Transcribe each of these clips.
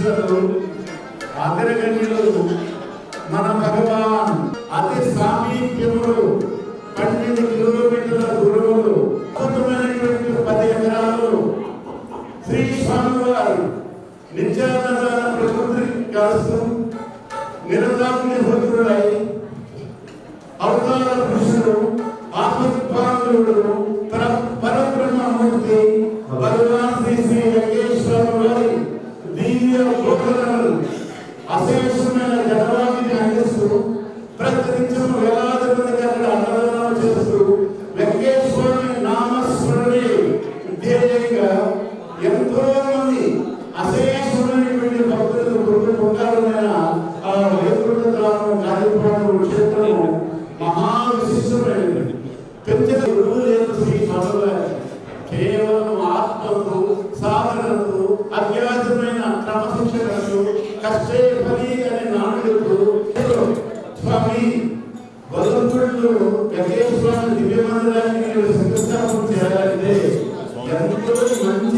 విశ్వసనీయులు అగ్రగణ్యులు మన భగవాన్ అతి సామీప్యములు 12 కిలోమీటర్ల దూరంలో అద్భుతమైనటువంటి 10 ఎకరాలు శ్రీ స్వామివారు నిత్యానంద ప్రకృతి కాస్తూ నిరదాగ్ని భద్రుడై అవతార పురుషుడు ఆత్మపాంగుడు పరబ్రహ్మమూర్తి భగవాన్ శ్రీ శ్రీ వెంకటేశ్వర వారి దివ్య బోధనలు అశేషమైన జనవాహిని అందిస్తూ ప్రతినిత్యం వేలాది మందికి అక్కడ అన్నదానం చేస్తూ వెంకటేశ్వరుని నామస్మరణే ధ్యేయంగా ఎంతో మంది అశేషమైనటువంటి భక్తులకు పొందాలన్న ఆ వైకుంఠధామం కార్యక్రమం క్షేత్రము మహా విశిష్టమైనది. పెంచిన గురువు లేదు శ్రీ స్వామివారి కేవలం ఆత్మకు సాధనకు అజ్ఞాతమైన క్రమశిక్షణకు కష్టే ఫలి అనే నానుడికు స్వామి వదంతుడు వెంకటేశ్వర దివ్య మందిరానికి శంకుస్థాపన చేయాలంటే ఎంతో మంచి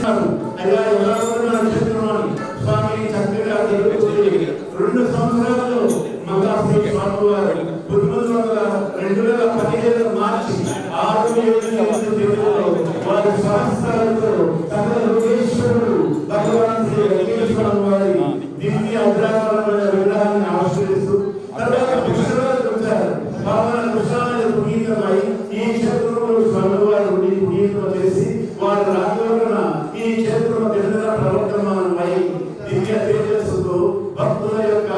అయ్యా ఎలా నక్షత్రమాన్ని స్వామి చక్కగా జరుగుతుంది. 2 సంవత్సరాల్లో మళ్ళా శ్రీ స్వామివారు 2015 మార్చి 6-7 వారి శాస్త్రాలతో సకల లోకేశ్వరుడు భగవాన్ శ్రీ వెంకటేశ్వర వారి దివ్య అగ్రహారమైన విగ్రహాన్ని ఆశ్రయిస్తూ తర్వాత పుష్కరాలు వచ్చారు. భావన పుష్కరాలు పునీతమై ఈ క్షేత్రంలో స్వామివారు పునీతం చేసి వారి రాజవలన ఈ క్షేత్రం దిన ప్రవర్తమానమై దివ్య తేజస్సుతో భక్తుల యొక్క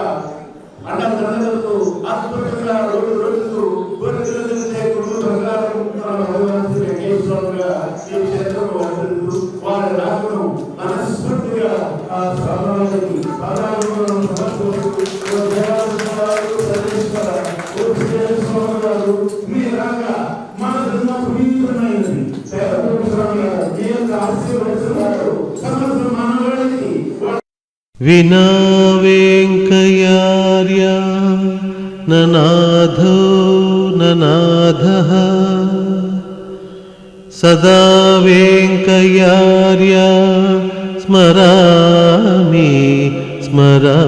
అండదండలతో అద్భుతంగా రోజుకు కోరికలు చేయకుండా భగవాన్ శ్రీ వెంకటేశ్వరుగా ఈ క్షేత్రం వర్తిస్తూ వారి రాకను మనస్ఫూర్తిగా ఆ స్వామివారికి పాదాలను సమర్పిస్తూ మీ రాక మన జన్మ పునీతమైనది. వినా వెంకయార్య ననాథో ననాథః సదా వెంకయార్య స్మరామి స్మరామి.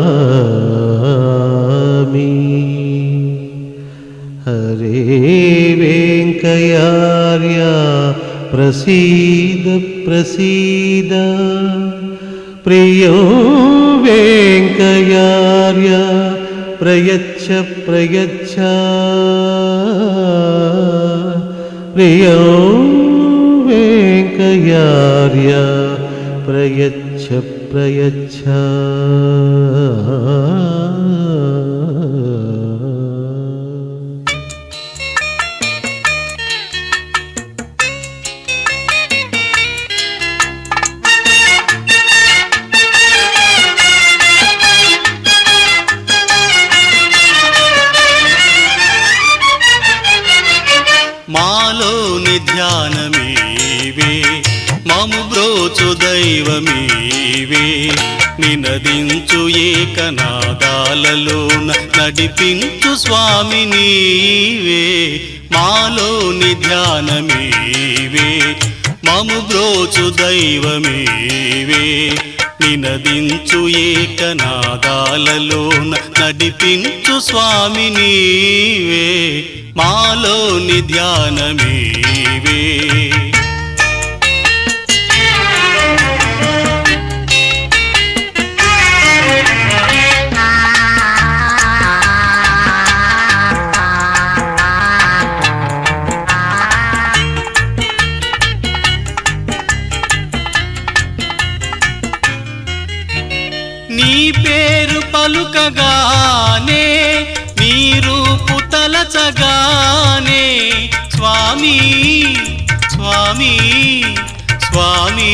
హరే వెంకయార్య ప్రసీద ప్రసీద. ప్రియో వెంకయార్య ప్రయచ్చ ప్రయచ్చ. ప్రియో వెంకయార్య ప్రయచ్చ ప్రయచ్చ. మాలోని ధ్యానమీవే మము బ్రోచు దైవమీవే. నినదించు ఏకనాదాలలోన నడిపించు స్వామి నీవే. మాలోని ధ్యానమీవే మము బ్రోచు దైవమీవే. నినదించు ఏకనాదాలలోన నడిపించు స్వామి నీవే. మాలోని ధ్యానమీవే. నీ పేరు పలుకగానే నీ రూపు తలచగానే స్వామి స్వామి స్వామి.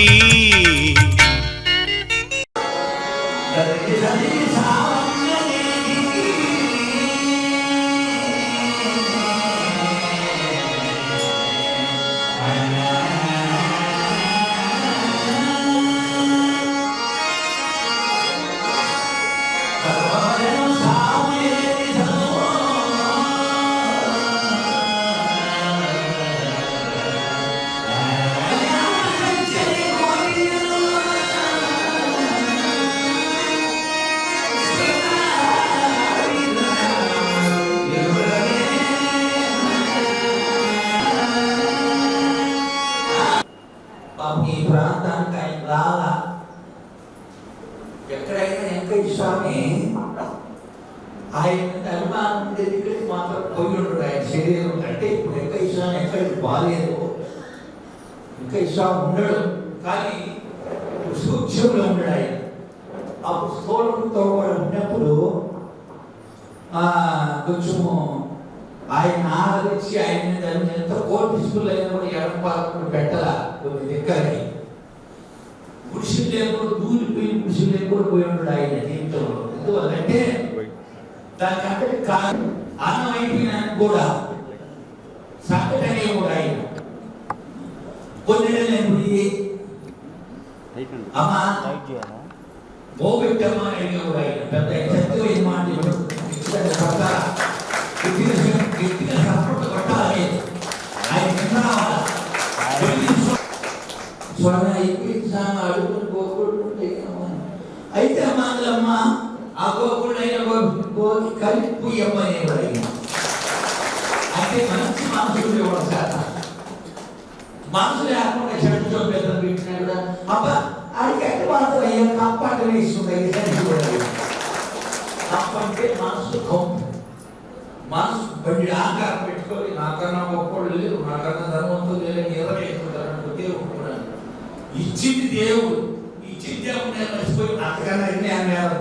ఎక్కడైనా వెంకయ్య స్వామి ఆయన అభిమానం ఉండేది ఇక్కడికి మాత్రం పోయి ఉండడు. ఆయన శరీరం అంటే ఇప్పుడు వెంకయ్య స్వామి ఎక్కడికి బాగాలేదు, వెంకయ్య స్వామి ఉండడు, కానీ సూక్ష్మంలో ఉండడు ఆయన. అప్పుడు స్థూలంతో కూడా ఉన్నప్పుడు కొంచెము ఆయన ఆదరించి ఆయన మీద ఎంత కోర్టు అయినా కూడా ఎడపాలకుడు పెట్టాల కొన్ని దగ్గరని పురుషులు లేకుండా దూరిపోయి పురుషులు లేకుండా పోయి ఉన్నాడు ఆయన జీవితంలో. ఎందువల్లంటే దానికి అక్కడికి కాదు అన్నం అయిపోయినా కూడా సంకటనే కూడా ఆయన కొన్ని అమ్మా పోగొట్టమ్మా అయినా కూడా ఆయన పెద్ద సత్యమైన మాట గట్టిగా సపోర్ట్ కొట్టాలి ఆయన స్వామి అయిపోయింది స్వామి అడుగుని గోకుడుకుంటే అయితే మాదలమ్మ ఆ గోకుడైన గోకి కలిపి అమ్మనేవాడు అంటే మంచి మనసులు ఇవ్వడం శాత మనసు లేకుండా చెడుతో పెద్ద పెట్టినా కూడా అబ్బా ఆడికి ఎట్ట మాత్రం అయ్యా కప్పంట వేస్తుంది కప్ప అంటే మనసు కొంపు మనసు బండి ఆకారం పెట్టుకొని నాకన్నా గొప్పలు లేరు, నాకన్నా ధర్మంతో లేరు, ఎర్రవేసుకుంటారు దేవుడు కూడా ఇచ్చింది దేవుడు. ఇచ్చింది దేవుడు నేను మర్చిపోయి అంతకన్నా అన్యాయం.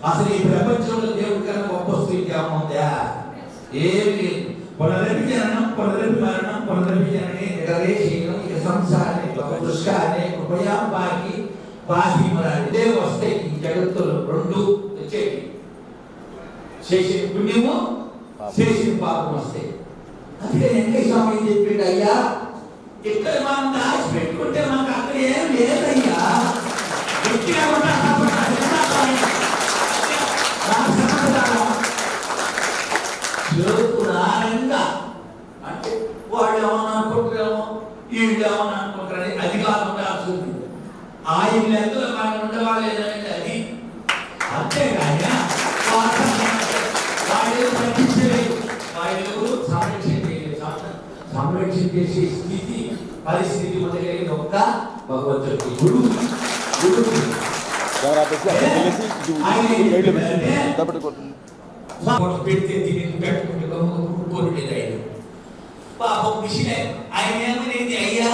అసలు ఈ ప్రపంచంలో దేవుడి కన్నా గొప్ప స్థితి ఏముందా? ఏమి లేదు. పునరపి జననం, పునరపి మరణం, పునరపి జనని నిరవేశీనం ఇక సంసారాన్ని ఒక దృష్టాన్ని కృపయా బాకి బాహి మరాలి ఇదే వస్తాయి. ఈ జగత్తులో రెండు వచ్చేవి, చేసిన పుణ్యము చేసిన పాపం వస్తాయి. అందుకే వెంకయ్య స్వామి ఏం చెప్పిండు, అయ్యా ఇక్కడ మనం దాచి పెట్టుకుంటే మనకు అక్కడ ఏం లేదయ్యా, అంటే వాళ్ళు ఏమన్నా అనుకుంటారేమో వీళ్ళు ఏమన్నా అనుకుంటారని అది కాకుండా వస్తుంది. ఆయన లెక్కలు మనం ఉండవాళ్ళేదంటే అది అంతేగాని వాళ్ళు సంరక్షించలేదు, వాళ్ళు సంరక్షణ చేసే స్థితి పరిస్థితి మొదలైన ఒక్క భగవంతుడికి గురువు పెడితే దీన్ని పెట్టుకుంటే పాపం మిషన్ ఆయన ఏమనేది, అయ్యా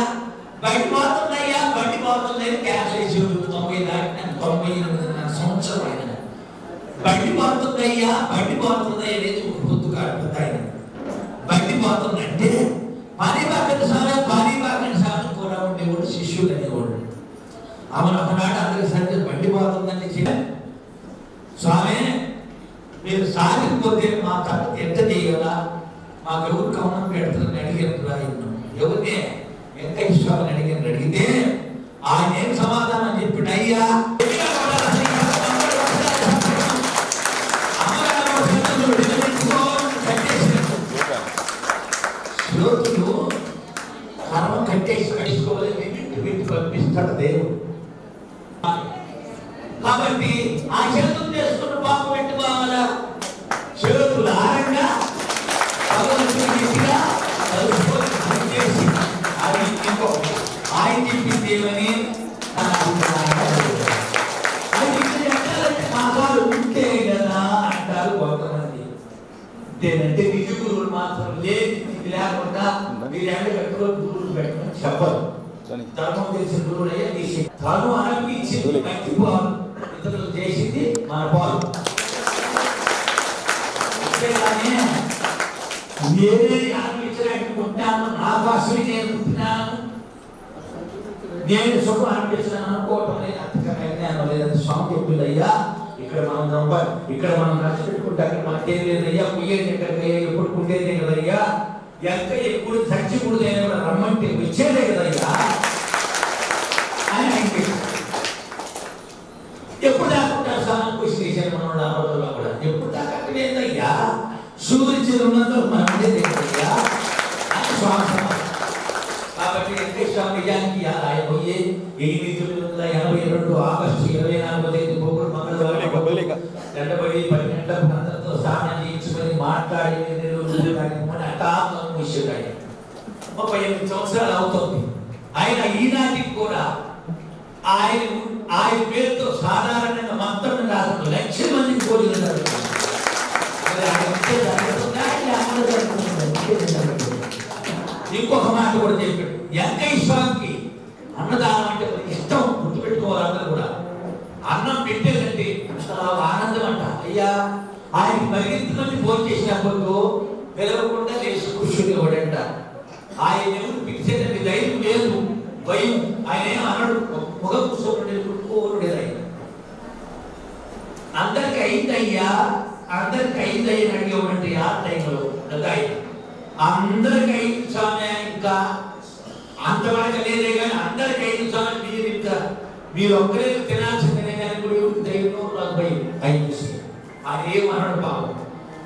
బయట పోతుంది, అయ్యా బండి పోతుంది అని క్యాన్సల్ చేసి 98 సంవత్సరం ఆయన బండి పోతుంది, అయ్యా బండి పోతుంది అనేది పొద్దు కాకపోతే ఆయన బండి పోతుంది అంటే పని బాకని సామె కూడా ఉండేవాడు శిష్యుడు అనేవాడు. ఆమెను ఒకనాడు అందరికి సరిగ్గా బండి పోతుందని స్వామి మీరు సాగిపోతే మా తప్ప ఎంత చేయాలా, మాకు ఎవరు కమనం పెడుతుందని అడిగారు. ఎవరినే వెంకయ్య స్వామిని అడిగితే ఆయన ఏం సమాధానం చెప్పిన, అయ్యా శ్రోతులు కర్మ కట్టేసుకోవాలి, వీటి పంపిస్తాడు దేవుడు. కాబట్టి ఆ చేతులు చేసుకున్న పాపం పెట్టి బావాలా చేతులు ఆరంగా అది ఇంకో ఆయన చెప్పింది ఏమని మా వాళ్ళు ఉంటే కదా అంటారు కొంతమంది. అంతేనంటే నిజ గురువులు మాత్రం లేదు లేకుండా మీరు ఎండ పెట్టుకొని గురువులు పెట్టమని చెప్పరు. ధర్మం తెలిసిన గురువులు అయ్యా తీసి తను అనిపించింది మంచి పాలు, ఇతరులు చేసింది మన పాలు. అంతేగాని నేనే అనిపించలేకుంటాను, నా కోసమే నేను పుట్టినాను, నేను సుఖం అనిపించాను అనుకోవటం లేదు, అంతకన్నా జ్ఞానం లేదని స్వామి చెప్పింది. అయ్యా ఇక్కడ మనం ఖర్చు పెట్టుకుంటే అక్కడ మనకేం లేదయ్యా, పోయేది ఎక్కడికయ్యా, ఎప్పుడు పుట్టేదే కదయ్యా, ఎంత ఎప్పుడు చచ్చికూడదు అయినా కూడా రమ్మంటే వచ్చేదే కదయ్యా అని ఆయన ఎప్పుడు దాకుంటారు స్వామి క్వశ్చన్ చేశాను మనోడు. ఆ రోజుల్లో కూడా ఎప్పుడు దాకా లేదయ్యా, సూర్యుడు ఉన్నంత మనం ఉండేదే కదయ్యా అని స్వామి. కాబట్టి వెంకటేశ్వర స్వామి నిజానికి ఆయన పోయి 1982 ఆగస్టు 24వ తేదీ పోగుడు మంగళవారం ఎండబడి 10 గంటలకు అందరితో స్నానం చేయించుకొని మాట్లాడి విషయం 38 సంవత్సరాలు అవుతుంది. ఆయన ఈనాటికి కూడా ఆయన పేరుతో సాధారణంగా మంత్రం అయ్యా ఆయన పరిగెత్తుకొని ఫోన్ చేసినప్పుడు పిలవకుండా లేచి కూర్చునేవాడంట. ఆయన ఎవరు పిలిచేదండి ధైర్యం లేదు, భయం. ఆయన ఏం అనడు, ముఖం కూర్చోండి ఆయన. అందరికి అయిందయ్యా, అందరికి అయిందయ్యా అని అడిగేవాడంటే ఆ టైంలో అందరికి అయింది స్వామి, ఇంకా అంతవరకు లేదే కానీ అందరికి అయింది స్వామి, మీరు ఇంకా మీరు ఒక్కరే తినాల్సిందే కానీ కూడా ధైర్యం నాకు భయం అయింది. ఆయన ఏమన్నాడు పాపం,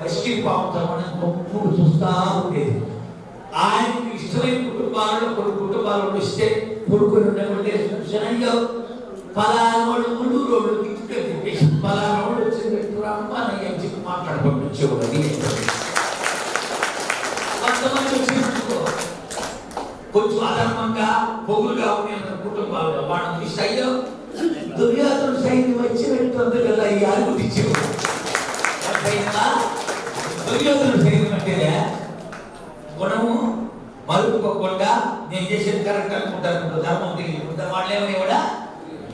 ఫస్ట్ పాపం గొప్ప చూస్తా ఉండేది. ఆయనకు ఇష్టమైన కుటుంబాలు ఇస్తే కొడుకుని ఉండకుంటే శనంగా పలానా వాళ్ళు ముందు రోడ్లు తిప్పేసి పలానా వాళ్ళు వచ్చింది చెప్పి మాట్లాడుకుంటూ వచ్చేవాడు. కొంతమంది వచ్చినప్పుడు కొంచెం అధర్మంగా పొగులుగా ఉండే కుటుంబాలు వాళ్ళని ఇష్టయ్యో దుర్యోధనుడు సైన్యం వచ్చినట్టు కదా ఈ అనుమతి ఇచ్చేవాడు. దుర్యోధనుడు సైన్యం అంటే గుణము మరుపుకోకుండా నేను చేసేది కరెక్ట్ అనుకుంటాను, ధర్మం తెలియకుండా వాళ్ళు ఏమని కూడా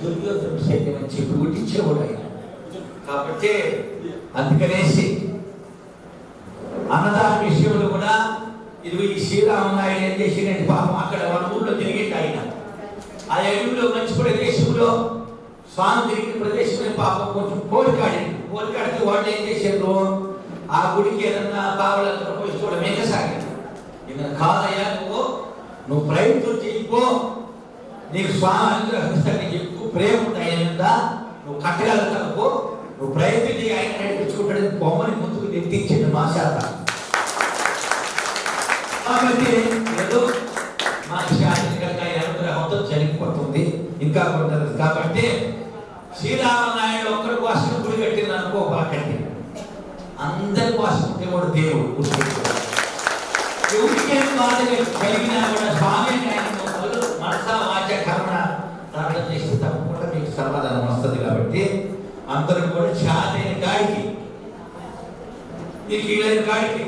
దుర్యోధనుడు సైన్యం అని చెప్పి గుర్తించేవాడు ఆయన. కాబట్టి అందుకనేసి అన్నదాన విషయంలో కూడా ఇది ఈ శ్రీరామనాయుడు ఏం చేసిందంటే పాపం అక్కడ వాళ్ళ ఊళ్ళో తిరిగింది ఆయన. ఆ అడవిలో మంచి ప్రదేశంలో స్వామి తిరిగిన ప్రదేశంలో పాపం కొంచెం పోలికాడికి వాళ్ళు ఏం చేశారు, ఆ గుడికి ఏదన్నా కావాలంటే పోయి చూడడం సాగింది. ఇంకా కాదయ్యా నువ్వు ప్రయత్నం చేయపో, నీకు స్వామి అనుగ్రహిస్తాడు, నీకు ఎక్కువ ప్రేమ ఉంటాయి కదా, నువ్వు కట్టగలుగుతావు, నువ్వు ప్రయత్నం చేయి, ఆయన నడిపించుకుంటాడు బొమ్మని ముందుకు నెట్టించింది మా శాత. కాబట్టి ఏదో మా శారీరకంగా అనుగ్రహంతో జరిగిపోతుంది ఇంకా కొందరు. కాబట్టి శ్రీరామనాయుడు ఒక్కరి కోసం గుడి కట్టింది అనుకోబాకండి, అందరి కోసం దేవుడు దేవుడు ఎవరికేం బాధ కలిగినా కూడా స్వామి మనసా వాచ కర్మ దాంట్లో చేస్తే తప్పకుండా మీకు సమాధానం వస్తుంది. కాబట్టి అందరూ కూడా చాతైన కాడికి మీకు వీలైన కాడికి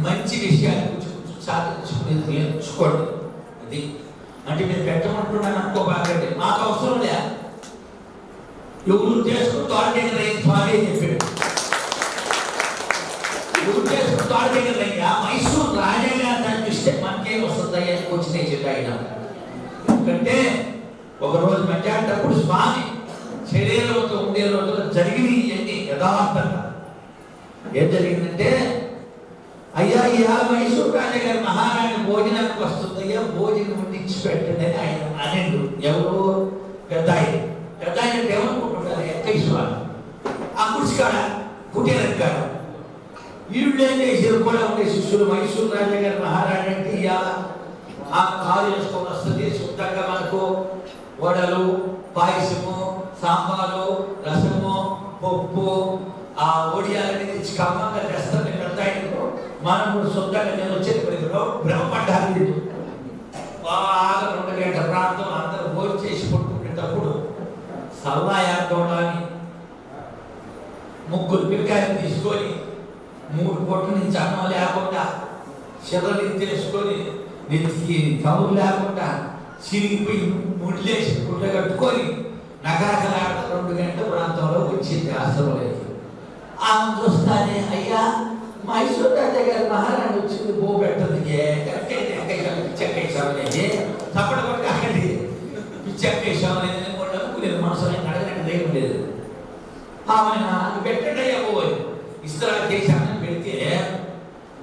మంచి విషయాలు సాధించుకునేది నేర్చుకోండి. అది అంటే మీరు పెట్టమంటున్నాను అనుకోబాకండి, మాకు అవసరం లే, ఎవరు చేసుకుంటూ ఆడేది స్వామి అని చెప్పాడు. ఎవరు చేసుకుంటూ ఆడేదయ్యా మైసూరు రాజాగా కనిపిస్తే మనకేం వస్తుందయ్యా అని వచ్చినాయి చెప్పి ఆయన. ఎందుకంటే ఒకరోజు మధ్యాహ్నప్పుడు స్వామి శరీరంతో ఉండే రోజులు జరిగినవి ఇవన్నీ యథార్థంగా. ఏం జరిగిందంటే అయ్యా ఇయా మైసూరు రాజాగారి మహారాణి భోజనానికి వస్తుందయ్యా, భోజనం వండించి పెట్టండి అని ఆయన అనేడు. ఎవరు పెద్ద ఆయన ఏమనుకుంటున్నారు, వెంకటేశ్వర ఆ కుర్చికాడ కుటీరం కాడ వీళ్ళు ఏం చేసేది కూడా ఉండే శిష్యులు. మైసూరు రాజాగారి మహారాణి అంటే ఇవాళ ఆ కాలు వేసుకొని వస్తుంది, శుద్ధంగా మనకు వడలు, పాయసము, సాంబారు, రసము, పప్పు, ఆ ఒడియాలని తెచ్చి కమ్మంగా తెస్తుంది పెద్ద ఆయనకు. మనం శుద్ధంగా నేను వచ్చేది భ్రమపడ్డారు. బాగా 2 గంటల ప్రాంతం అందరూ భోజనం చేసి పట్టుకునేటప్పుడు సల్లాయాన్ని 3 పిల్లకాయలు తీసుకొని 3 పొట్టు నుంచి అన్నం లేకుండా చెర్రని తెలుసుకొని నెత్తికి కవులు లేకుండా చిరిగిపోయి ముడిలేసి గుడ్డ కట్టుకొని నగరకలాట 2 గంటల ప్రాంతంలో వచ్చింది ఆశ్రమంలోకి. ఆమె చూస్తానే అయ్యా మైసూరు రాజా గారి మహారాణి వచ్చింది, బో పెట్టదు పిచ్చెక్కేసామనేది తప్పటి కొట్టి అక్కడి పిచ్చెక్కేసామనేది నేను మనసులో అడగడానికి ధైర్యం లేదు. ఆమె పెట్టండి అయ్యా పోయి ఇస్త్రా చేశామని పెడితే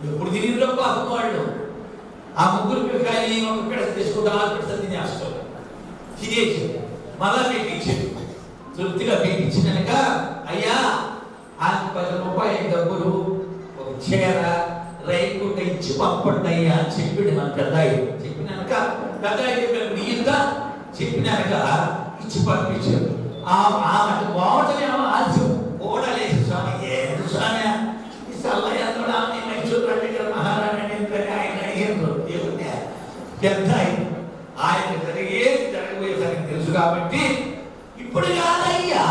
ఎప్పుడు తిరిగిలో పాపం వాళ్ళు ఆ 3 పిల్లకాయని ఒక పిడ తీసుకుంటా పెడతా తినేస్తారు. తినేసి మళ్ళా పెట్టించాడు, తృప్తిగా పెట్టించినాక అయ్యా ఆయనకు 10 రూపాయలు డబ్బులు, ఒక చీర, రైకుంట ఇచ్చి పంపండి అయ్యా అని చెప్పాడు మన పెద్ద. చెప్పినాక పెద్ద నీయంతా చెప్పినాక ఇచ్చి పంపించాడు. ఆమె బాగుంటుందేమో ఆలస్యం కూడా లేదు స్వామి. ఏడు స్వామి ఈ సల్లయ్యా మైసూరు రాజా మహారాణి ఆయన అడిగారు దేవుడిని పెద్ద ఆయన జరగబోయేసరికి తెలుసు. కాబట్టి ఇప్పుడు కాదయ్యా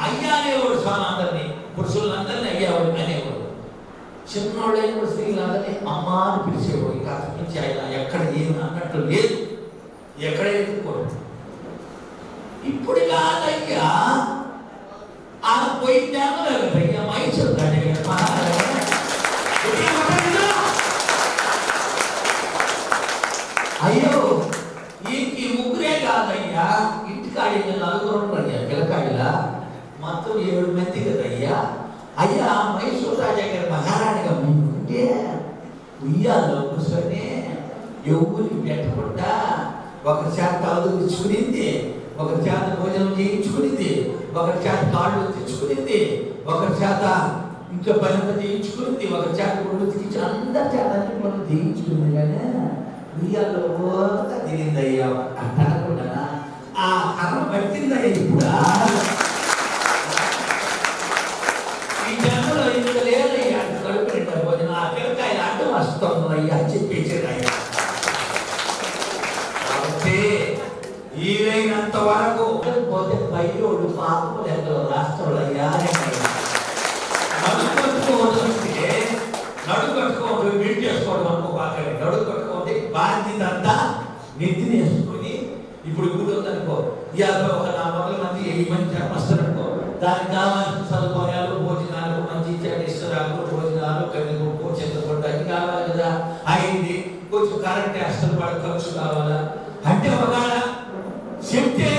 అయ్యా అనేవాడు స్వామి, అందరినీ పురుషులందరినీ అయ్యావాడు అనేవాడు. చిన్నోళ్ళైన స్త్రీలందరినీ అమ్మ అని పిలిచేవాడు. ఇక అక్కడి నుంచి ఆయన ఎక్కడ ఏమి అన్నట్టు లేదు, ఎక్కడైతే ఇప్పుడు కాదయ్యా మొత్తం 7 మంది కదా అయ్యా. అయ్యా మైసూరు రాజా గారి మహారాణిగా ముందుంటే ఉయ్యాల్లో కూర్చొని ఎవరికి పెట్టకుండా ఒకరి చేత తలదు తెచ్చుకునింది, ఒకరి చేత భోజనం చేయించుకునింది, ఒకరి చేత కాళ్ళు తెచ్చుకునింది, ఒకరి చేత ఇంకా పని చేయించుకునింది, ఒకరి చేత గుళ్ళు తెచ్చి అందరి చేత అన్ని పనులు చేయించుకుంది. కానీ ఉయ్యాల్లో తిరిగింది అయ్యా అంట అనకుండా ఆ కర్మ పట్టిందయ్యా. ఇప్పుడు ఈ జన్మలో ఇంత లేదయ్యా కడుపు నిండా భోజనం ఆ పిల్లకాయలు అడ్డం వస్తుంది అయ్యా చెప్పేసాడు అయ్యా. కాబట్టి వీలైనంత వరకు పోతే పైయోడు పాపం ఎంతో రాష్ట్రంలో అయ్యా నడుగు కట్టుకోండి బిల్డ్ చేసుకోవడం అనుకో బాగా నడుగు కట్టుకోండి బాధ్యత అంతా నెత్తిని వేసుకొని ఇప్పుడు కూర్చోదనుకో ఇవాళ ఒక 400 మంది 1000 మంది జనం వస్తారనుకో దానికి కావాల్సిన సదుపాయాలు భోజనాలు మంచి ఇష్టరాలు భోజనాలు కన్నుకు చెందుకోవడానికి కావాలి కదా. అయింది కొంచెం కరెంట్ హాస్టల్ పడ ఖర్చు కావాలా అంటే ఒకవేళ చెప్తే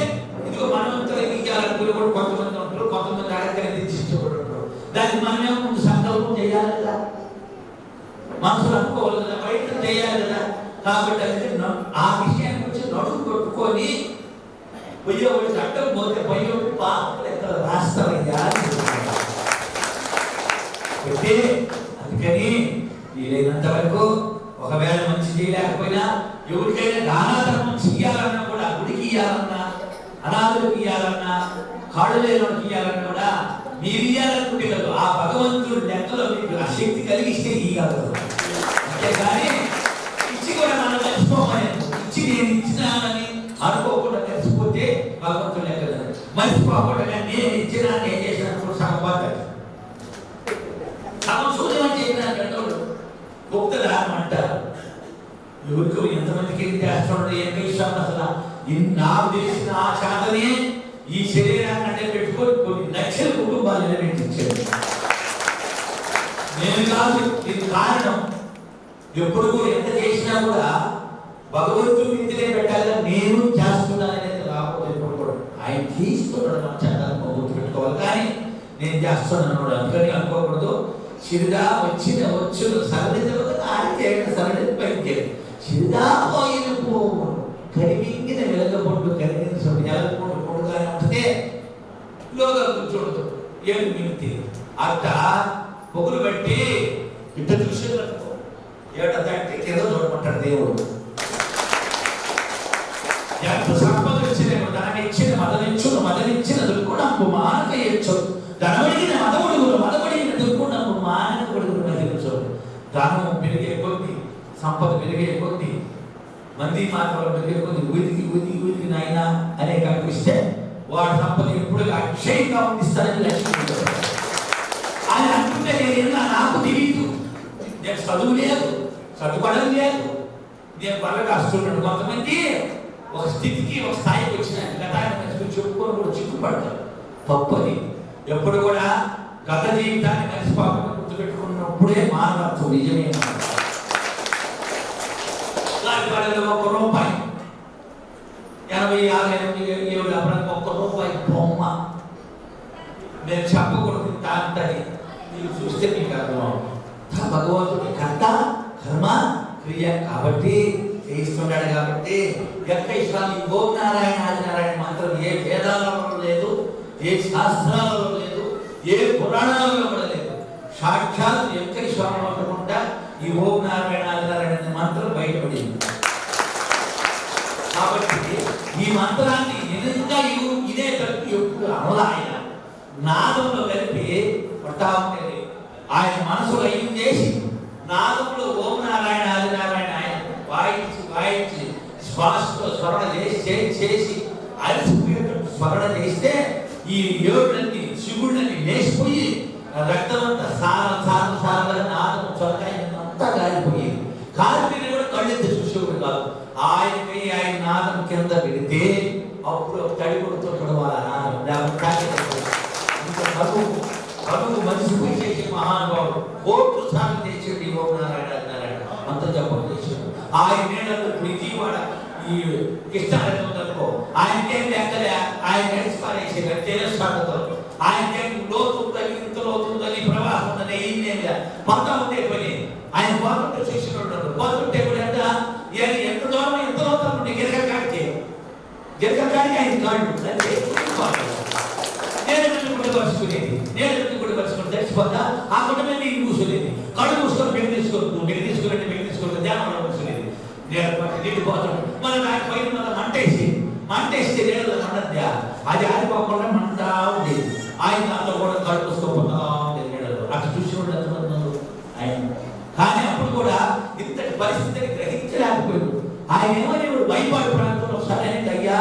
ఇదిగో మనమంతా ఇవ్వాలనుకుని కూడా కొంతమంది ఉంటారు, కొంతమంది అడగని ఇష్టపడి ఉంటారు. దానికి మనమే ముందు సంకల్పం చేయాలి కదా, మనసులు అనుకోవాలి కదా, ప్రయత్నం చేయాలి కదా. కాబట్టి అది ఆ విషయాన్ని వచ్చి నడుము కొట్టుకొని పొయ్యోడి అడ్డం పోతే పొయ్యోడి పాపం ఎక్కడ రాస్తారయ్యా. అందుకని వీలైనంత వరకు ఒకవేళ మంచి చేయలేకపోయినా ఎవరికైనా దానాధర్మం చెయ్యాలన్నా కూడా గుడికి ఇయ్యాలన్నా అనాథులకు ఇయ్యాలన్నా కాళ్ళు లేనోడికి ఇయ్యాలన్నా కూడా మీరు ఇయ్యాలనుకుంటే కదా ఆ భగవంతుడు లెక్కలో మీకు ఆ శక్తి కలిగిస్తే ఇయ్యగలరు. అంతేగాని ఇచ్చి కూడా మనం మర్చిపోమని ఇచ్చి నేను ఇచ్చినానని అనుకోకుండా కలిసిపోతే భగవంతుడు లెక్కలు మర్చిపోకుండా నేను ఇచ్చినా నేను చేసినప్పుడు సగపాతాడు సగం సూచన చెప్పిన పెద్దోడు గుప్తదానం అంటారు. ఎవరికి ఎంతమందికి చేస్తున్నాడు ఏం విషయం అసలు నాకు తెలిసిన ఆ శాతనే ఈ శరీరాన్ని అంటే పెట్టుకొని కొన్ని లక్షల కుటుంబాలు నిలబెట్టించాడు. నేను కాదు దీనికి కారణం ఎప్పుడు ఎంత చేసినా కూడా భగవంతుడి ఇంటినే పెట్టాలి నేను చేస్తున్నాననేది రాకపోతే ఎప్పుడు కూడా ఆయన చేస్తున్నాడు మన చట్టాన్ని భగవంతుడు పెట్టుకోవాలి. కానీ నేను చేస్తున్నాను అందుకని అనుకోకూడదు. సిరిదా వచ్చిన వచ్చు సరళిత ఆడితే సరళిత పైకి సిరిదా పోయిన పోవు కరిమింగిన వెలగబొట్టు కరిగించు ఎలగబొట్టు కొడుగానే ఉంటే లోగా కూర్చోడదు ఏడు మింతి అట్ట పొగులు బట్టి ఇట్ట చూసే ఏట తంటే కింద చూడమంటాడు దేవుడు. ఎంత సంపద ఇచ్చినేమో దాన్ని ఇచ్చిన మదనిచ్చును మదనిచ్చిన దుర్గుణంపు మానక ఇచ్చు ధనమడిగిన మదముడుగులు మదమడిగిన దుర్గుణంపు మానక కొడుకులు మదించు. ధనము పెరిగే కొద్ది సంపద పెరిగే కొద్ది మంది మార్గంలో పెరిగే కొద్ది ఊదికి నాయన అనే కనిపిస్తే వాడి సంపద ఎప్పుడు అక్షయంగా ఉండిస్తారని లక్ష్యం అని అనుకుంటే నేను నాకు తెలియదు. నేను చదువు లేదు, చదువుకోవడం లేదు, నేను బాగా రాస్తున్నాడు. కొంతమంది ఒక స్థితికి ఒక స్థాయికి వచ్చిన గతాన్ని చెప్పుకొని కూడా చిక్కుపడతారు. తప్పది. ఎప్పుడు కూడా గత జీవితాన్ని మర్చిపోకుండా గుర్తుపెట్టుకున్నప్పుడే మానవత్వం నిజమే. ఒక్క రూపాయి 86-87 అప్పుడు ₹1 బొమ్మ నేను చెప్పకూడదు తాంతని మీరు చూస్తే మీకు అర్థం. భగవంతుడి కర్త కర్మ క్రియ కాబట్టి చేయిస్తున్నాడు. కాబట్టి ఎక్క ఇష్టాలు ఓం నారాయణ ఆదినారాయణ మాత్రం ఏ వేదాలలో లేదు, ఏ శాస్త్రాలలో లేదు, ఏ పురాణాలలో కూడా లేదు. సాక్షాత్ ఎక్క స్వామి అనుకుంటా ఈ ఓం నారాయణ ఆదినారాయణ మంత్రం బయటపడింది. కాబట్టి ఈ మంత్రాన్ని నిజంగా ఇదే కలిపి ఎప్పుడు అమలాయన నాదంలో కలిపి పట్టా ఉండేది. ఆయన మనసులో ఏం చేసి నాదంలో ఓం నారాయణ ఆదినారాయణ ఆయన వాయించి శ్వాసతో స్మరణ చేసి అలసిపోయేటట్టు స్మరణ చేస్తే ఈ ఏడులన్నీ శివుళ్ళని లేచిపోయి రక్తమంతా సారం నాదం చొరకాయ అంతా కాలిపోయేది. కాలిపోయిన కూడా కళ్ళెత్తి చూసేవాడు కాదు. ఆయన నాదం కింద పెడితే అప్పుడు తడి కొడుతుంటాడు వాళ్ళ నాదం. కడుగు మనిషిపోయి చేసే మహానుభావుడు కోట్లు సార్లు చేసేది ఓం నారాయణ నారాయణ అంత జపం చేసాడు. ఆయన నీళ్ళలో విజయవాడ ఈ కృష్ణారెడ్డి ఉందనుకో ఆయనకేం లెక్కలే ఆయన నడిచి పారేసి చేసినట్టే స్వాగతం. ఆయన లోతుందని ఇంత లోతుందని ప్రవాహం ఉందని ఏం పోతా ఉంటే పని ఆయన పోతుంటే శిష్యుడు పోతుంటే కూడా ఎంత దూరం ఎంత లోతం ఉంటే గిరకాడికి ఆయన కాళ్ళు అంటే నేను కూడా పరుచుకునేది, నేను కూడా పరుచుకుని తెచ్చిపోతా ఆ కుటుంబం నీకు కూర్చునేది, కళ్ళు కూర్చొని పెళ్లి తీసుకుంటూ పెళ్లి తీసుకుంటే ధ్యానంలో కూర్చునేది. నీళ్ళు పోతాడు మనం ఆయన పైన మనం మంటేస్తే నీళ్ళ మండద్ద అది ఆరిపోకుండా మంటా ఉండేది. ఆయన దాంట్లో కూడా కళ్ళు కూసుకోపోతా ఉండేది నీళ్ళలో. అటు చూసి ఉండదు ఆయన. కానీ అప్పుడు కూడా ఇంతటి పరిస్థితిని గ్రహించలేకపోయాడు. ఆయన ఏమో వైపాడు ప్రాంతంలో ఒకసారి అనేది అయ్యా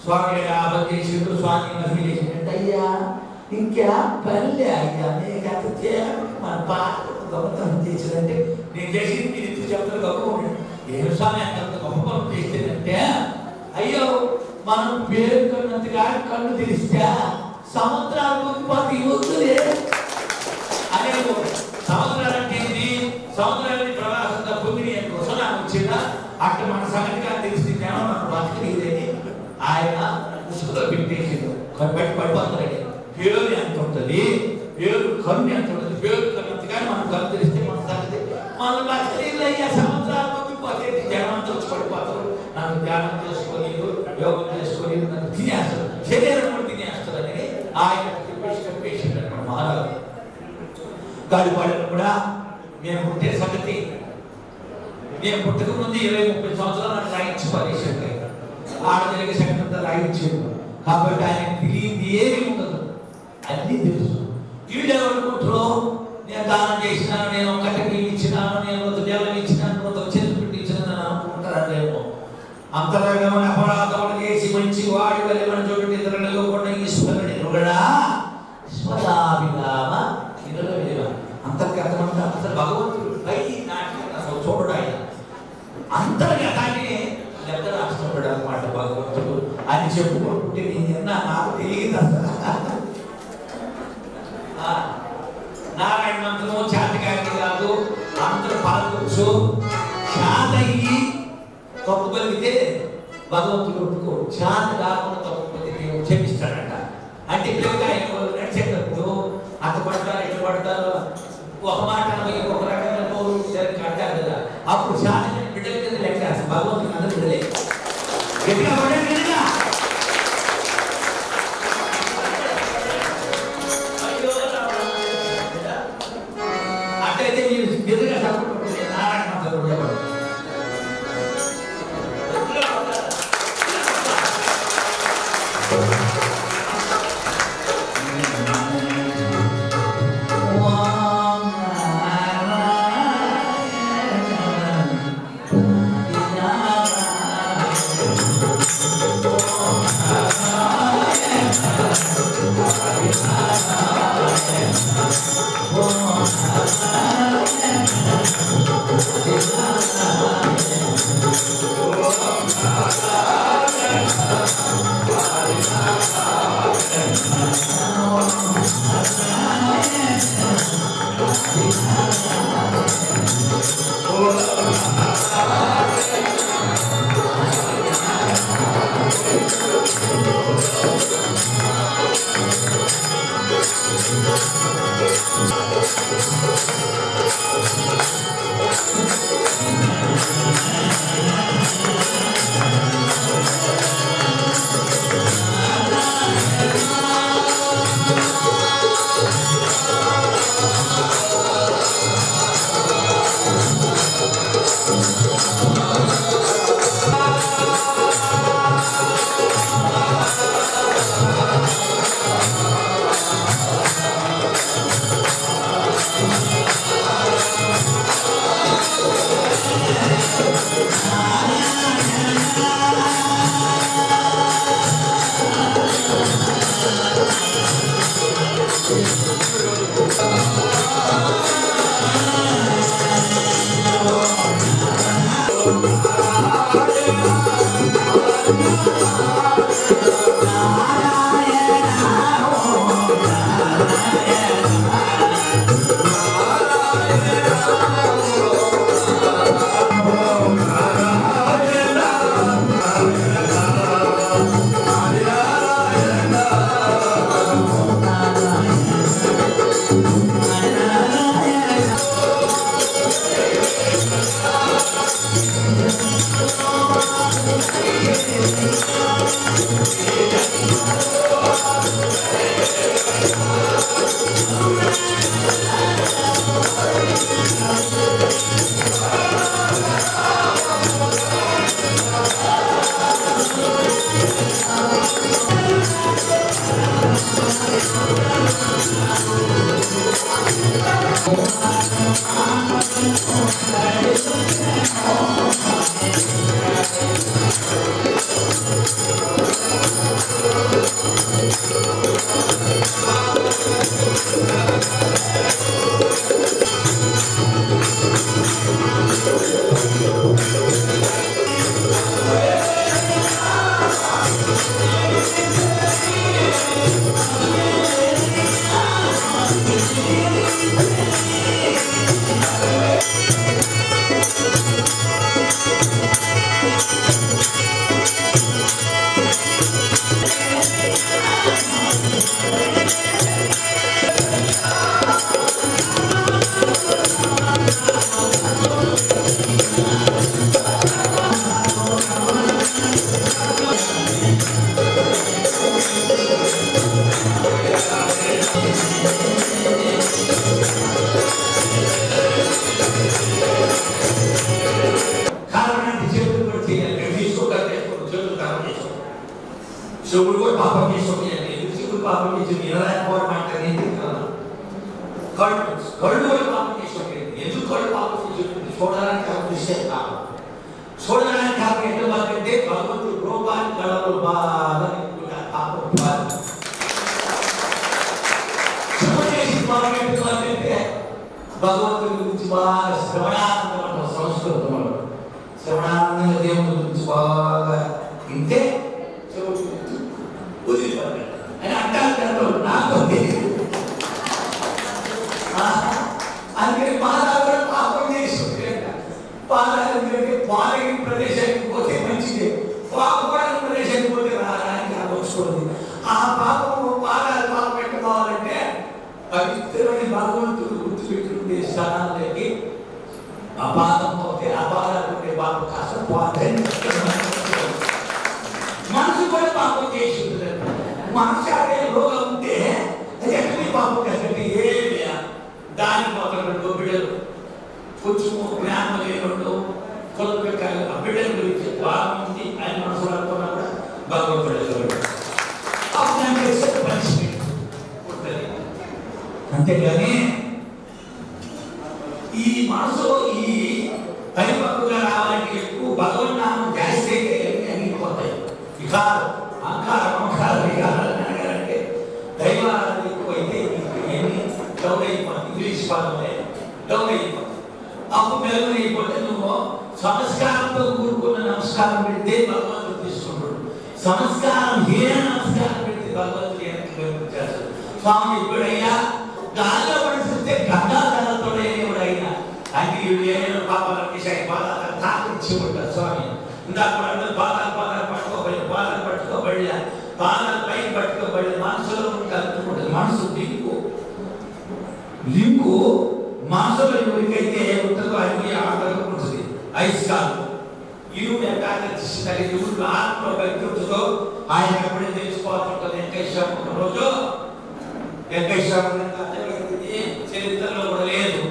స్వామి ఆపద చేసిండు, స్వామి మహిమ చేసిండు. అయ్యా ఇంకా పల్లె అయ్యా నీకు అంత చేయాలి మన పాట గొప్పతనం చేసిందంటే నేను చేసింది మీరు ఇద్దరు చెప్తారు గొప్ప ఏం స్వామి అంత గొప్ప పనులు చేసిందంటే అయ్యో మనం పేరు కన్నంతగా కళ్ళు తెరిస్తే సముద్రాలు పోతే వద్దులే అనే సముద్రాలు అంటే ఇది సముద్రాన్ని ప్రవాహంగా పొంగి సునామీ వచ్చిందా అట్లా మన సంగతిగా తెలిసింది మనం బతకలేదని ఆయన ఉసుకులో పెట్టేసిండు. బట్టి పడిపోతారండి. పేరు ఎంత ఉంటుంది, పేరు కన్ను ఎంత ఉంటుంది, పేరు కన్నంతగా మనం కన్ను తెలిస్తే మన సంగతి మన బతకలేదు. అయ్యా సముద్రాలు పొంగిపోతే జనం వచ్చి పడిపోతారు. నన్ను ధ్యానం చేసుకొని యోగం చేసుకొని నన్ను తినేస్తారు, శరీరం కూడా తినేస్తారని ఆయన చెప్పేసిండు అనమాట మహారాజు. గాలిపాడను కూడా మేము పుట్టే సంగతి నేను పుట్టక ముందు 20-30 సంవత్సరాలు నాకు రాయించి పడేసాడు. ఆడజరిగే సంగతి రాయించాడు. కాబట్టి ఆయన తెలియదు ఏమి ఉండదు, అన్నీ తెలుసు. వీళ్ళు ఎవరుకుంటారో నేను దానం చేసినాను, నేను కట్టకి ఇచ్చినాను, నేను జలం ఇచ్చినాను, చేతులు పెట్టి ఇచ్చినాను అనుకుంటారేమో. అంతలాగా అపరాధములు చేసి మంచి వాడి వల్ల మన చోటు ఇతరులలో కూడా ఈశ్వరుని రుగడా స్మరాభిరామ ఇతరుల అంతర్గతమంతా అసలు భగవంతుడు పై నాటి అసలు చూడడు. ఆయన అంతర్గతాన్ని లెక్క రాస్తున్నాడు అనమాట భగవంతుడు అని చెప్పుకుంటే నేను నాకు తెలియదు అసలు. నారాయణ మంత్రము చేతగారికి కాదు, అందరూ పలకొచ్చు. చేతయ్యి తప్పుకొలిగితే భగవంతుడు ఒప్పుకోడు, చేత కాకుండా తప్పుకొలిగితే దేవుడు క్షమిస్తాడట. అంటే పిల్లగా ఆయన నడిచేటప్పుడు అంత పడతారు ఎట్లా పడతారు ఒక మాట ఇంకొక రకంగా నోరు అంటారు కదా, అప్పుడు చేత బిడ్డల కింద లెక్క భగవంతుడు అందరూ బిడ్డలే గట్టిగా పడండి. అట్లయితే మీరు ఎదురుగా సపోర్ట్ నారాయణ మంత్రం ఉండేవాడు. కారణాన్ని చేతులు కూడా చేయాలి, తీసుకోగలిగే చేతులు కారణం చేసుకో. శివుడు కూడా పాపం చేసుకోవాలి, శివుడు పాపం చేసి నిలలేకపోవడం అంటే కళ్ళు కూడా పాపం చేసుకోవాలి. ఎందుకు కళ్ళు పాపం చేసి చూడడానికి అవకాశం కాదు. చూడడానికి కారణం ఏంటంటే భగవంతుడు రూపాన్ని కళలు బాగా పాపం బాగా భగవంతుడి గురించి బాగా శ్రవణానందం అంటారు సంస్కృతంలో. శ్రవణానందంగా దేవుడి గురించి బాగా వింటే చెవుడు వదిలిపోతాడు అని అంటారు. నాకు తెలియదు. అందుకని పాదాలు కూడా పాపం చేసి పాదాలు పాలగిన ప్రదేశానికి పోతే మంచిది, పాపపడిన ప్రదేశానికి పోతే రాడానికి ఆలోచించుకోండి. ఆ పాపము పాదాలు పాపం పెట్టుకోవాలంటే పవిత్రమైన భగవంతుడు గుర్తుపెట్టుకుంటే స్థానాలకి అపాదం పోతే అపాదాలు ఉండే పాపం కాస్త పోతాయి. మనసు కూడా పాపం చేసి ఉంటుంది. మనసు అదే రోగం ఉంటే అది ఎక్కడి పాపం కదంటే ఏమి దాని మొత్తం రెండు బిడ్డలు కొంచెము జ్ఞానం లేకుండా కొలత పెట్టాలి. ఆ బిడ్డల గురించి బాగుంది అని మనసులో అనుకున్నా కూడా భగవంతుడు పనిష్మెంట్ ఉంటుంది. అంతేగాని ఈ మనసులో ఈ పరిపక్వగా రావాలంటే ఎక్కువ భగవన్నామం జాస్తి అయితే అనిపోతాయి. వికారం, అహంకారం, మమకారం, వికారాలు అనగాలంటే దైవారాధన ఎక్కువైతే ఎన్ని డౌన్ అయిపోతుంది. ఇంగ్లీష్ పదంలో డౌన్ అయిపోతుంది. అప్పుడు మెరుగున అయిపోతే నువ్వు సంస్కారంతో కూడుకున్న నమస్కారం పెడితే భగవంతుడు తీసుకుంటాడు. సంస్కారం హీన నమస్కారం పెడితే భగవంతుడు వెనక్కి చేస్తాడు. స్వామి ఎప్పుడైనా గాల్లో పడిస్తే గంగాధరతోడే ఎవడైనా అంటే ఏమైనా పాపాలు చేశాయి పాదాలు తాకించి ఉంటారు. స్వామి ఇందాక అందరూ పాదాలు పట్టుకోబడి పాదాలు పట్టుకోబడి పాదాలు పైకి పట్టుకోబడి మనసులో కలుపుకుంటుంది. మనసు లింకు మనసులో ఎవరికైతే ఉంటుందో అది ఆకలుకుంటుంది. ఐస్కాలు ఇరువుడు ఎక్కడ ఇరువుడు ఆత్మ బయటతో ఆయన ఎప్పుడే తెలిసిపోతుంటుంది. వెంకటేశ్వర రోజు వెంకటేశ్వర చరిత్రలో కూడా లేదు.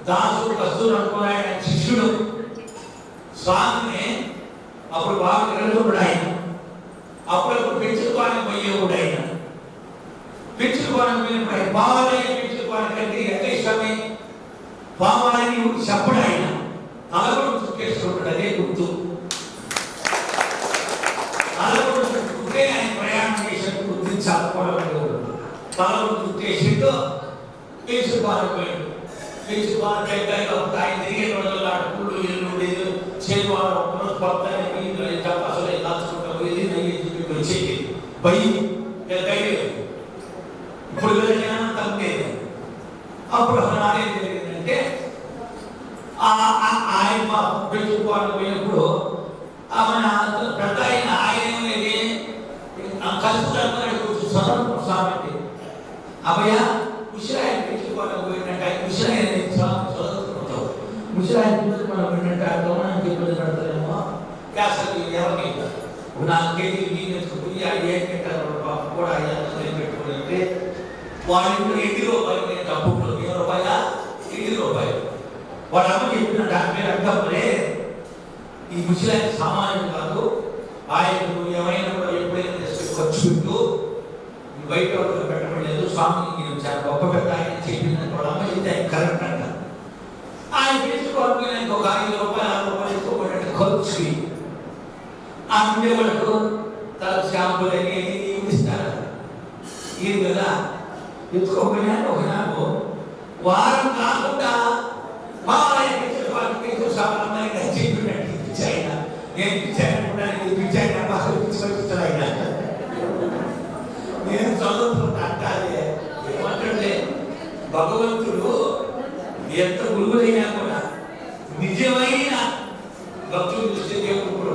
దాసుడు కస్తూరు అనుకున్నాడు ఆయన శిష్యుడు స్వామిని. అప్పుడు బాగా నిరంతరుడు ఆయన. అప్పుడప్పుడు పెంచుకోవడానికి పోయేవాడు ఆయన. పెంచుకోవడానికి పోయినప్పుడు బావాలయ్య పెంచుకోవడానికంటే వెంకటేశ్వరమే బావాలని చెప్పడు ఆయన. తలగొడు చుట్టేసుకుంటాడు. అదే గుర్తు. తలగొడు చుట్టే ఆయన ప్రయాణం చేసినట్టు గుర్తించాలనుకోవడం. తలగొడు చుట్టేసిండు పెంచుకోవాలనుకోయాడు. పెంచుకోవాలంటే ఆయన తిరిగే రోజుల్లో అడుగులు ఇల్లు చేరువారు ఒకరోజు పడతానికి అసలు దాచుకుంటారు. ఇది వచ్చేది భయం ఇప్పుడు జ్ఞానం తగ్గేది. అప్పుడు నాదేం జరిగిందంటే ఆయన పెంచుకోవాలని పోయినప్పుడు మన పెద్ద ఆయన కలుపుతాడు చదువు సాబట్టి అభయ ముషిరాయన పెంచుకోవాలని పోయినట్టు ఆయన ముషిరాయన చదువుతుంటావు. ముషిరాయన పెంచుకోవాలని పోయినట్టు ఆ గమనానికి ఇబ్బంది పడతారేమో. అసలు ఎవరికి 4 కేజీలు నీళ్ళు ఎత్తుకుని ఏం పెట్టారు కూడా పెట్టుకుంటే వాడి ₹80 డబ్బులు ₹80 వాడు అమ్మ చెప్పిన దాని మీద అక్కప్పుడే ఈ ముసలాయన సామాన్యుడు కాదు. ఆయన నువ్వు ఏమైనా కూడా ఎప్పుడైనా ఖర్చు పెట్టు, బయట వాళ్ళు పెట్టబడలేదు. స్వామి నేను చాలా గొప్ప పెద్ద ఆయన చెప్పిన వాడు అమ్మ చెప్తే ఆయన కరెక్ట్ అంట. ఆయన పెంచుకోవాలి నాకు ఒక ₹5 ఎత్తుకోబడి ఖర్చు ఆ ఉండే వాళ్ళకు తల షాంపులు అనేది ఇస్తారు. ఇది కదా ఎత్తుకోకపోయినా ఒక నాకు వారం కాకుండా బాగా చెప్పినట్టు ఇప్పించాయన. నేను ఇప్పించాను ఇప్పించాను బాగా ఇప్పించుకొచ్చాడు ఆయన. నేను చదువుతున్నా అంటారే ఏమంటే భగవంతుడు ఎంత గురువులైనా కూడా నిజమైన భక్తులు చూస్తే దేవుడు కూడా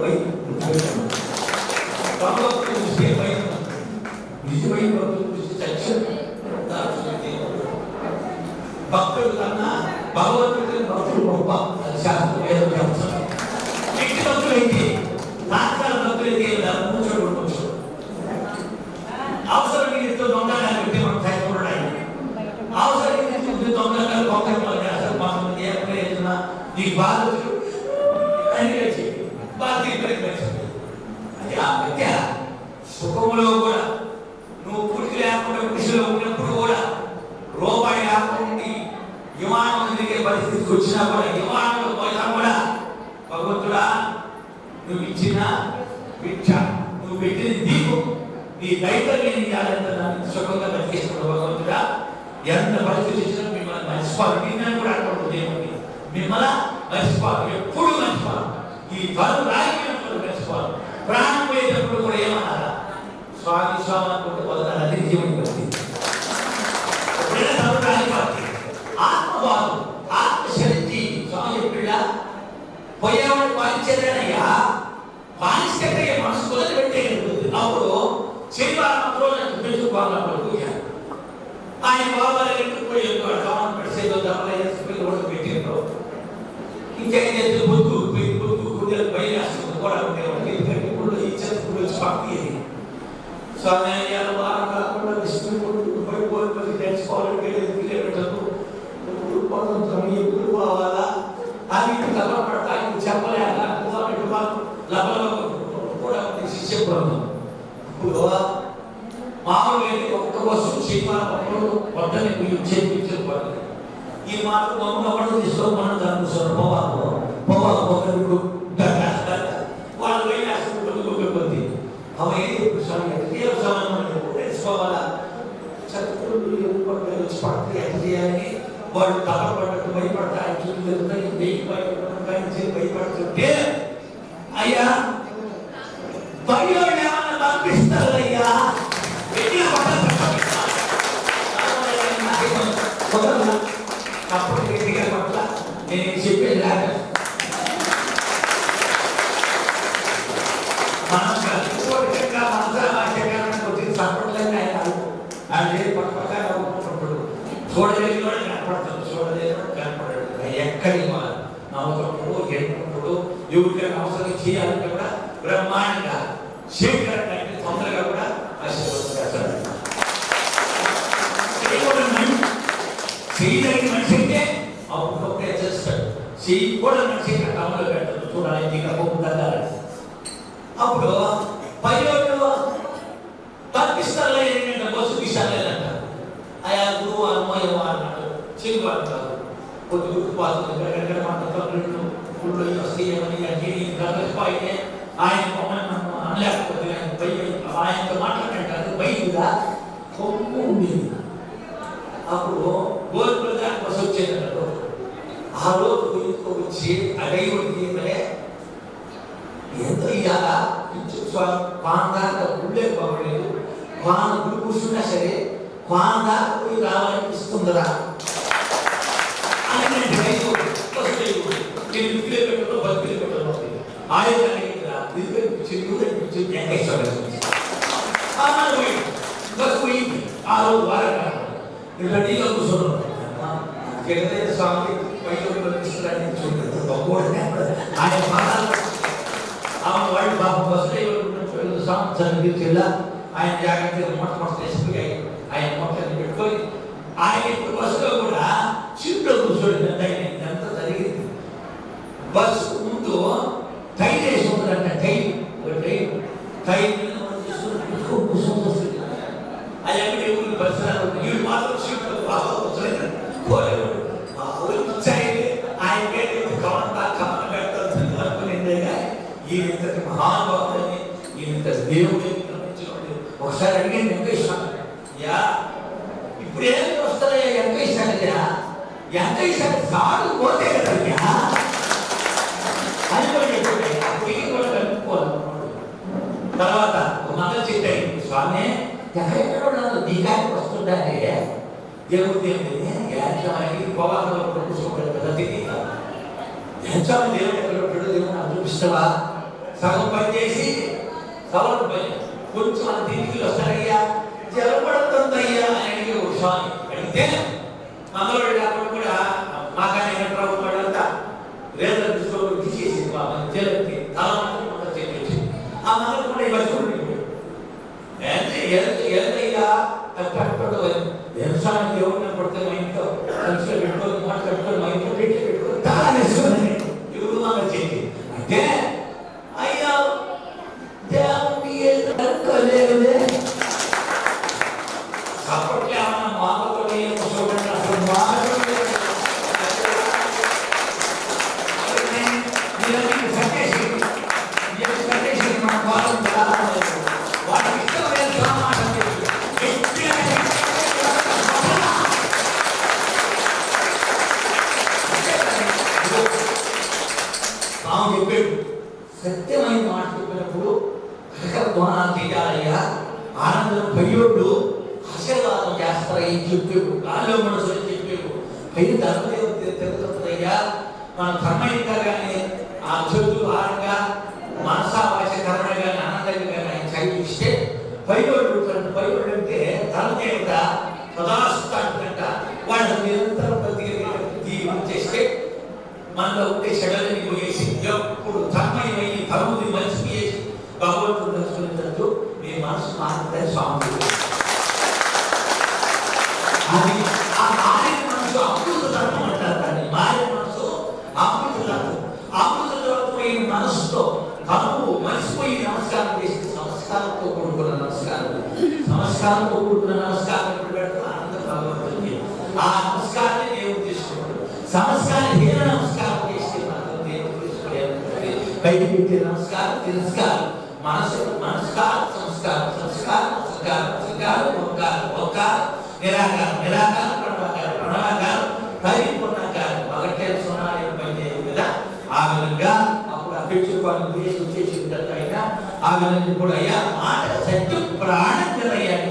భగవంతుడు చూస్తే నిజమైన భక్తులు చూస్తే కన్నా భగవంతుడికి భక్తులు గొప్ప. శాస్త్రం ఏదో చెప్తాను. వ్యక్తి భక్తులైతే తాత్కాల భక్తులైతే కూర్చోడు. అవసరం నీతో దొంగగా పెట్టి మనం చచ్చిపోవడానికి అవసరం దొంగగా కొంత అసలు మనం ఏమైనా నీకు బాధలు అని బాధ అది ఆ మధ్య సుఖంలో కూడా నువ్వు పుట్టి లేకుండా కృషిలో ఉన్నప్పుడు కూడా రూపాయి లేకుండా విమానం తిరిగే పరిస్థితికి వచ్చినా కూడా విమానంలో పోయినా కూడా భగవంతుడా నువ్వు ఇచ్చిన భిక్ష నువ్వు పెట్టిన దీపం నీ దైవజ్ఞాన్ని ఇవ్వాలంటే నన్ను సుఖంగా బతికేస్తున్నావు భగవంతుడా. ఎంత పరిస్థితి ఇచ్చినా మిమ్మల్ని మర్చిపోవాలి. నిన్నను కూడా అంటాడు దేవుడిని, మిమ్మల్ని మర్చిపోవాలి, ఎప్పుడు మర్చిపోవాలి. ఈ తను రాయినప్పుడు మర్చిపోవాలి. ప్రాణం పోయేటప్పుడు కూడా ఏమన్నారా స్వామి స్వామి అనుకుంటే వదనాలి. అది జీవన పరిస్థితి. ఎప్పుడైనా తను రాయిపోతుంది. ఆత్మవాదం ఆత్మశక్తి స్వామి ఎప్పుడా పోయేవాడు పాలించేదేనయ్యా. పాలిస్తే మనసు కుదరి పెట్టే అప్పుడు శనివారం రోజు పెంచుకోవాలి. ఆయన బాబాలు పోయి కామన్ పెడిసేదో దెబ్బలు పెట్టిండ్రు. ఇంకేం బొద్దు బొద్దు గుడ్డలు బయలు వేస్తుంది కూడా ఉండేవాళ్ళు. గుళ్ళు ఇచ్చేది వచ్చి పంపి స్వామి వారం కాకుండా విష్ణు పోయి తెచ్చుకోవాలంటే పెట్టదు ఎప్పుడు పోవాలా అని తప్ప పడతాయి చెప్పలేక లభలో కూడా శిష్య బృందం. ఇప్పుడు మామూలుగా ఒక్క వస్తువు శనివారం ఒక్కడు పొద్దున్నే చేయించబడుతుంది. ఈ మాత్రం మమ్మల్ని తీసుకోవాలి. మనం దాని పొగాకు ఒకరు వాళ్ళు పోయి అవి తెలుసుకోవాలా. చదువులు వచ్చి పడితే ఎంత చేయాలని వాళ్ళు తప్పపడ్డట్టు భయపడతారు. భయపడుతుంటే అయ్యా బయట ఏమన్నా పంపిస్తారు అయ్యా. అప్పుడు పట్ల నేను చెప్పేది లేక మనం సంపట్లేదు. ఆయన పక్కపక్కడు చూడలేదు కనపడతాడు, చూడలేదు కనపడాడు. ఎక్కడికి నవ్వుతున్నప్పుడు ఎన్నుకుంటాడు. ఎవరికైనా అవసరం చేయాలంటే కూడా బ్రహ్మాండంగా శేఖరంగా తొందరగా కూడా ఆశీర్వదిస్తాడు. చేయలేని మనిషి అయితే అప్పుడప్పుడే చేస్తాడు. చెయ్యి కూడా మనిషి కమలో పెట్టదు. చూడాలి ఇంకా తగ్గాలి. అప్పుడు పైలో తప్పిస్తారులే ఏంటంటే బస్సు తీసాలేదంట. ఆయా గురువు అమ్మయ్యమో అన్నాడు. చెరువు అంటారు. కొద్ది గుర్తుపోతుంది. ఎక్కడ గుళ్ళు వస్తాయని కలిసిపోయితే ఆయన అనలేకపోతే ఆయనతో మాట్లాడంటారు. బయటగా కొమ్ము ఉండేది. అప్పుడు గోల్పుల దానికి బస్సు వచ్చేదన్నారు. ఆ రోజు వచ్చి అడైవడికి ఎంతో ఇవాళ పాందాక గుళ్ళే పోవలేదు. పాన గుడి కూర్చున్నా సరే పాందాక పోయి రావాలనిపిస్తుందిరా అని పెట్టడం బతుకులు పెట్టడం ఆయన బస్సు పోయింది. ఆ రోజు వారంగా రెడీగా కూర్చున్నాం. స్వామి పైకి పంపిస్తున్నాడని చూడండి. ఆయన వాళ్ళు బాబు బస్సులో సంవత్సరం జిల్లా ఆయన జాగ్రత్తగా మొట్టమొదటి తెచ్చిపోయి ఆయన మొట్టని పెట్టుకొని ఆయన ఇప్పుడు బస్సులో కూడా సీట్లో కూర్చోండి. ఇదంతా జరిగింది. బస్సు ముందు టైర్ వేసి ఉంటుందంట. టైర్ కూర్చొని వస్తుంది. అది ఎక్కడ ఊరికి బస్సు వీళ్ళు మాత్రం సీట్లో బాగా కూర్చోలేదు. ఆయన కమన పెడతారు అనుకునేదే. ఈయనంతటి మహానుభావుడని ఈయనంత దేవుడిని ఒకసారి అడిగాను వెంకటేశ్వర యా ఇప్పుడు ఏమి వస్తాయా వెంకటేశ్వరయ్యా. వెంకటేశ్వర సాగు పోతే కదయ్యా అని కూడా కలుపుకోవాలన్నాడు. తర్వాత మంగళ చెట్టు స్వామి ఎక్కడెక్కడ ఉన్నారు నీకాయకు వస్తుండే దేవుడు దేవుడిని పొగాకులో కూర్చోబడి పద్ధతి ఎంచాలి. దేవుడు ఎక్కడ ఉంటాడు దేవుడు నాకు చూపిస్తావా. సగం పని చేసి సగం పని కొంచెం అంత ఇంటికి వస్తారయ్యా జలపడుతుందయ్యా అని అడిగే ఒక స్వామి అడిగితే మంగళవాడు లేకుండా కూడా వ్యవసాయానికి ఎవరిని పడితే మా ఇంట్లో కలిసి పెట్టుకొని మాట్లాడుకొని మా ఇంట్లో పెట్టుకొని తాళం వేసుకొని ఎవరు అలా చేయండి అంటే అయ్యా దేవుడిలే అప్పట్లో ఏమన్నా మామూలు చూడండి అసలు సత్యమైన మాట చెప్పినప్పుడు దోనాలు తీయాలయ్యా ఆనందం భయోళ్ళు ఆశీర్వాదం చేస్తారని చెప్పేవు గాల్లో మనసులో చెప్పేవు పైన ధర్మదేవ తిరుగుతుందయ్యా మన ధర్మంగా కానీ ఆ చదువు ఆరంగా మనసా వాచ కర్మ కానీ ఆనందంగా కానీ ఆయన చదివిస్తే భయోళ్ళు అంటే ధర్మదేవత సదాస్తాంట వాళ్ళ నిరంతరం చేస్తే మనలో ఉండే చెడలని పోయేసి ఎప్పుడు ధర్మమై ధర్మని మర్చిపోయేసి భగవంతుడు దర్శించద్దు మీ మనసు మాత్రమే స్వామి అది ఆ మారిన మనసు అమృత ధర్మం అంటారు దాన్ని మారిన మనసు అమృత ధర్మం అమృత ధర్మమైన మనసుతో తను మర్చిపోయి నమస్కారం చేసి సంస్కారంతో కూడుకున్న నమస్కారం ఎప్పుడు పెడతాం ఆనంద భగవంతుడికి ఆ నమస్కారాన్ని దేవుడు తీసుకున్నాడు సంస్కారం హీన నమస్కారం చేస్తే మాత్రం దేవుడు తీసుకునే బయట పెట్టే నమస్కారం తిరస్కారం మనస్కారం సంస్కారం నిరాకారం ప్రణవాకారం పరిపూర్ణాకారం ఒకటే సోనాలు పనిచేయదు కదా ఆ విధంగా అప్పుడు అపేక్షించుకోవాలి వచ్చేసిన అయినా ఆ విధంగా ఇప్పుడు అయ్యా మాట సత్యం ప్రాణం కలయ్యాలి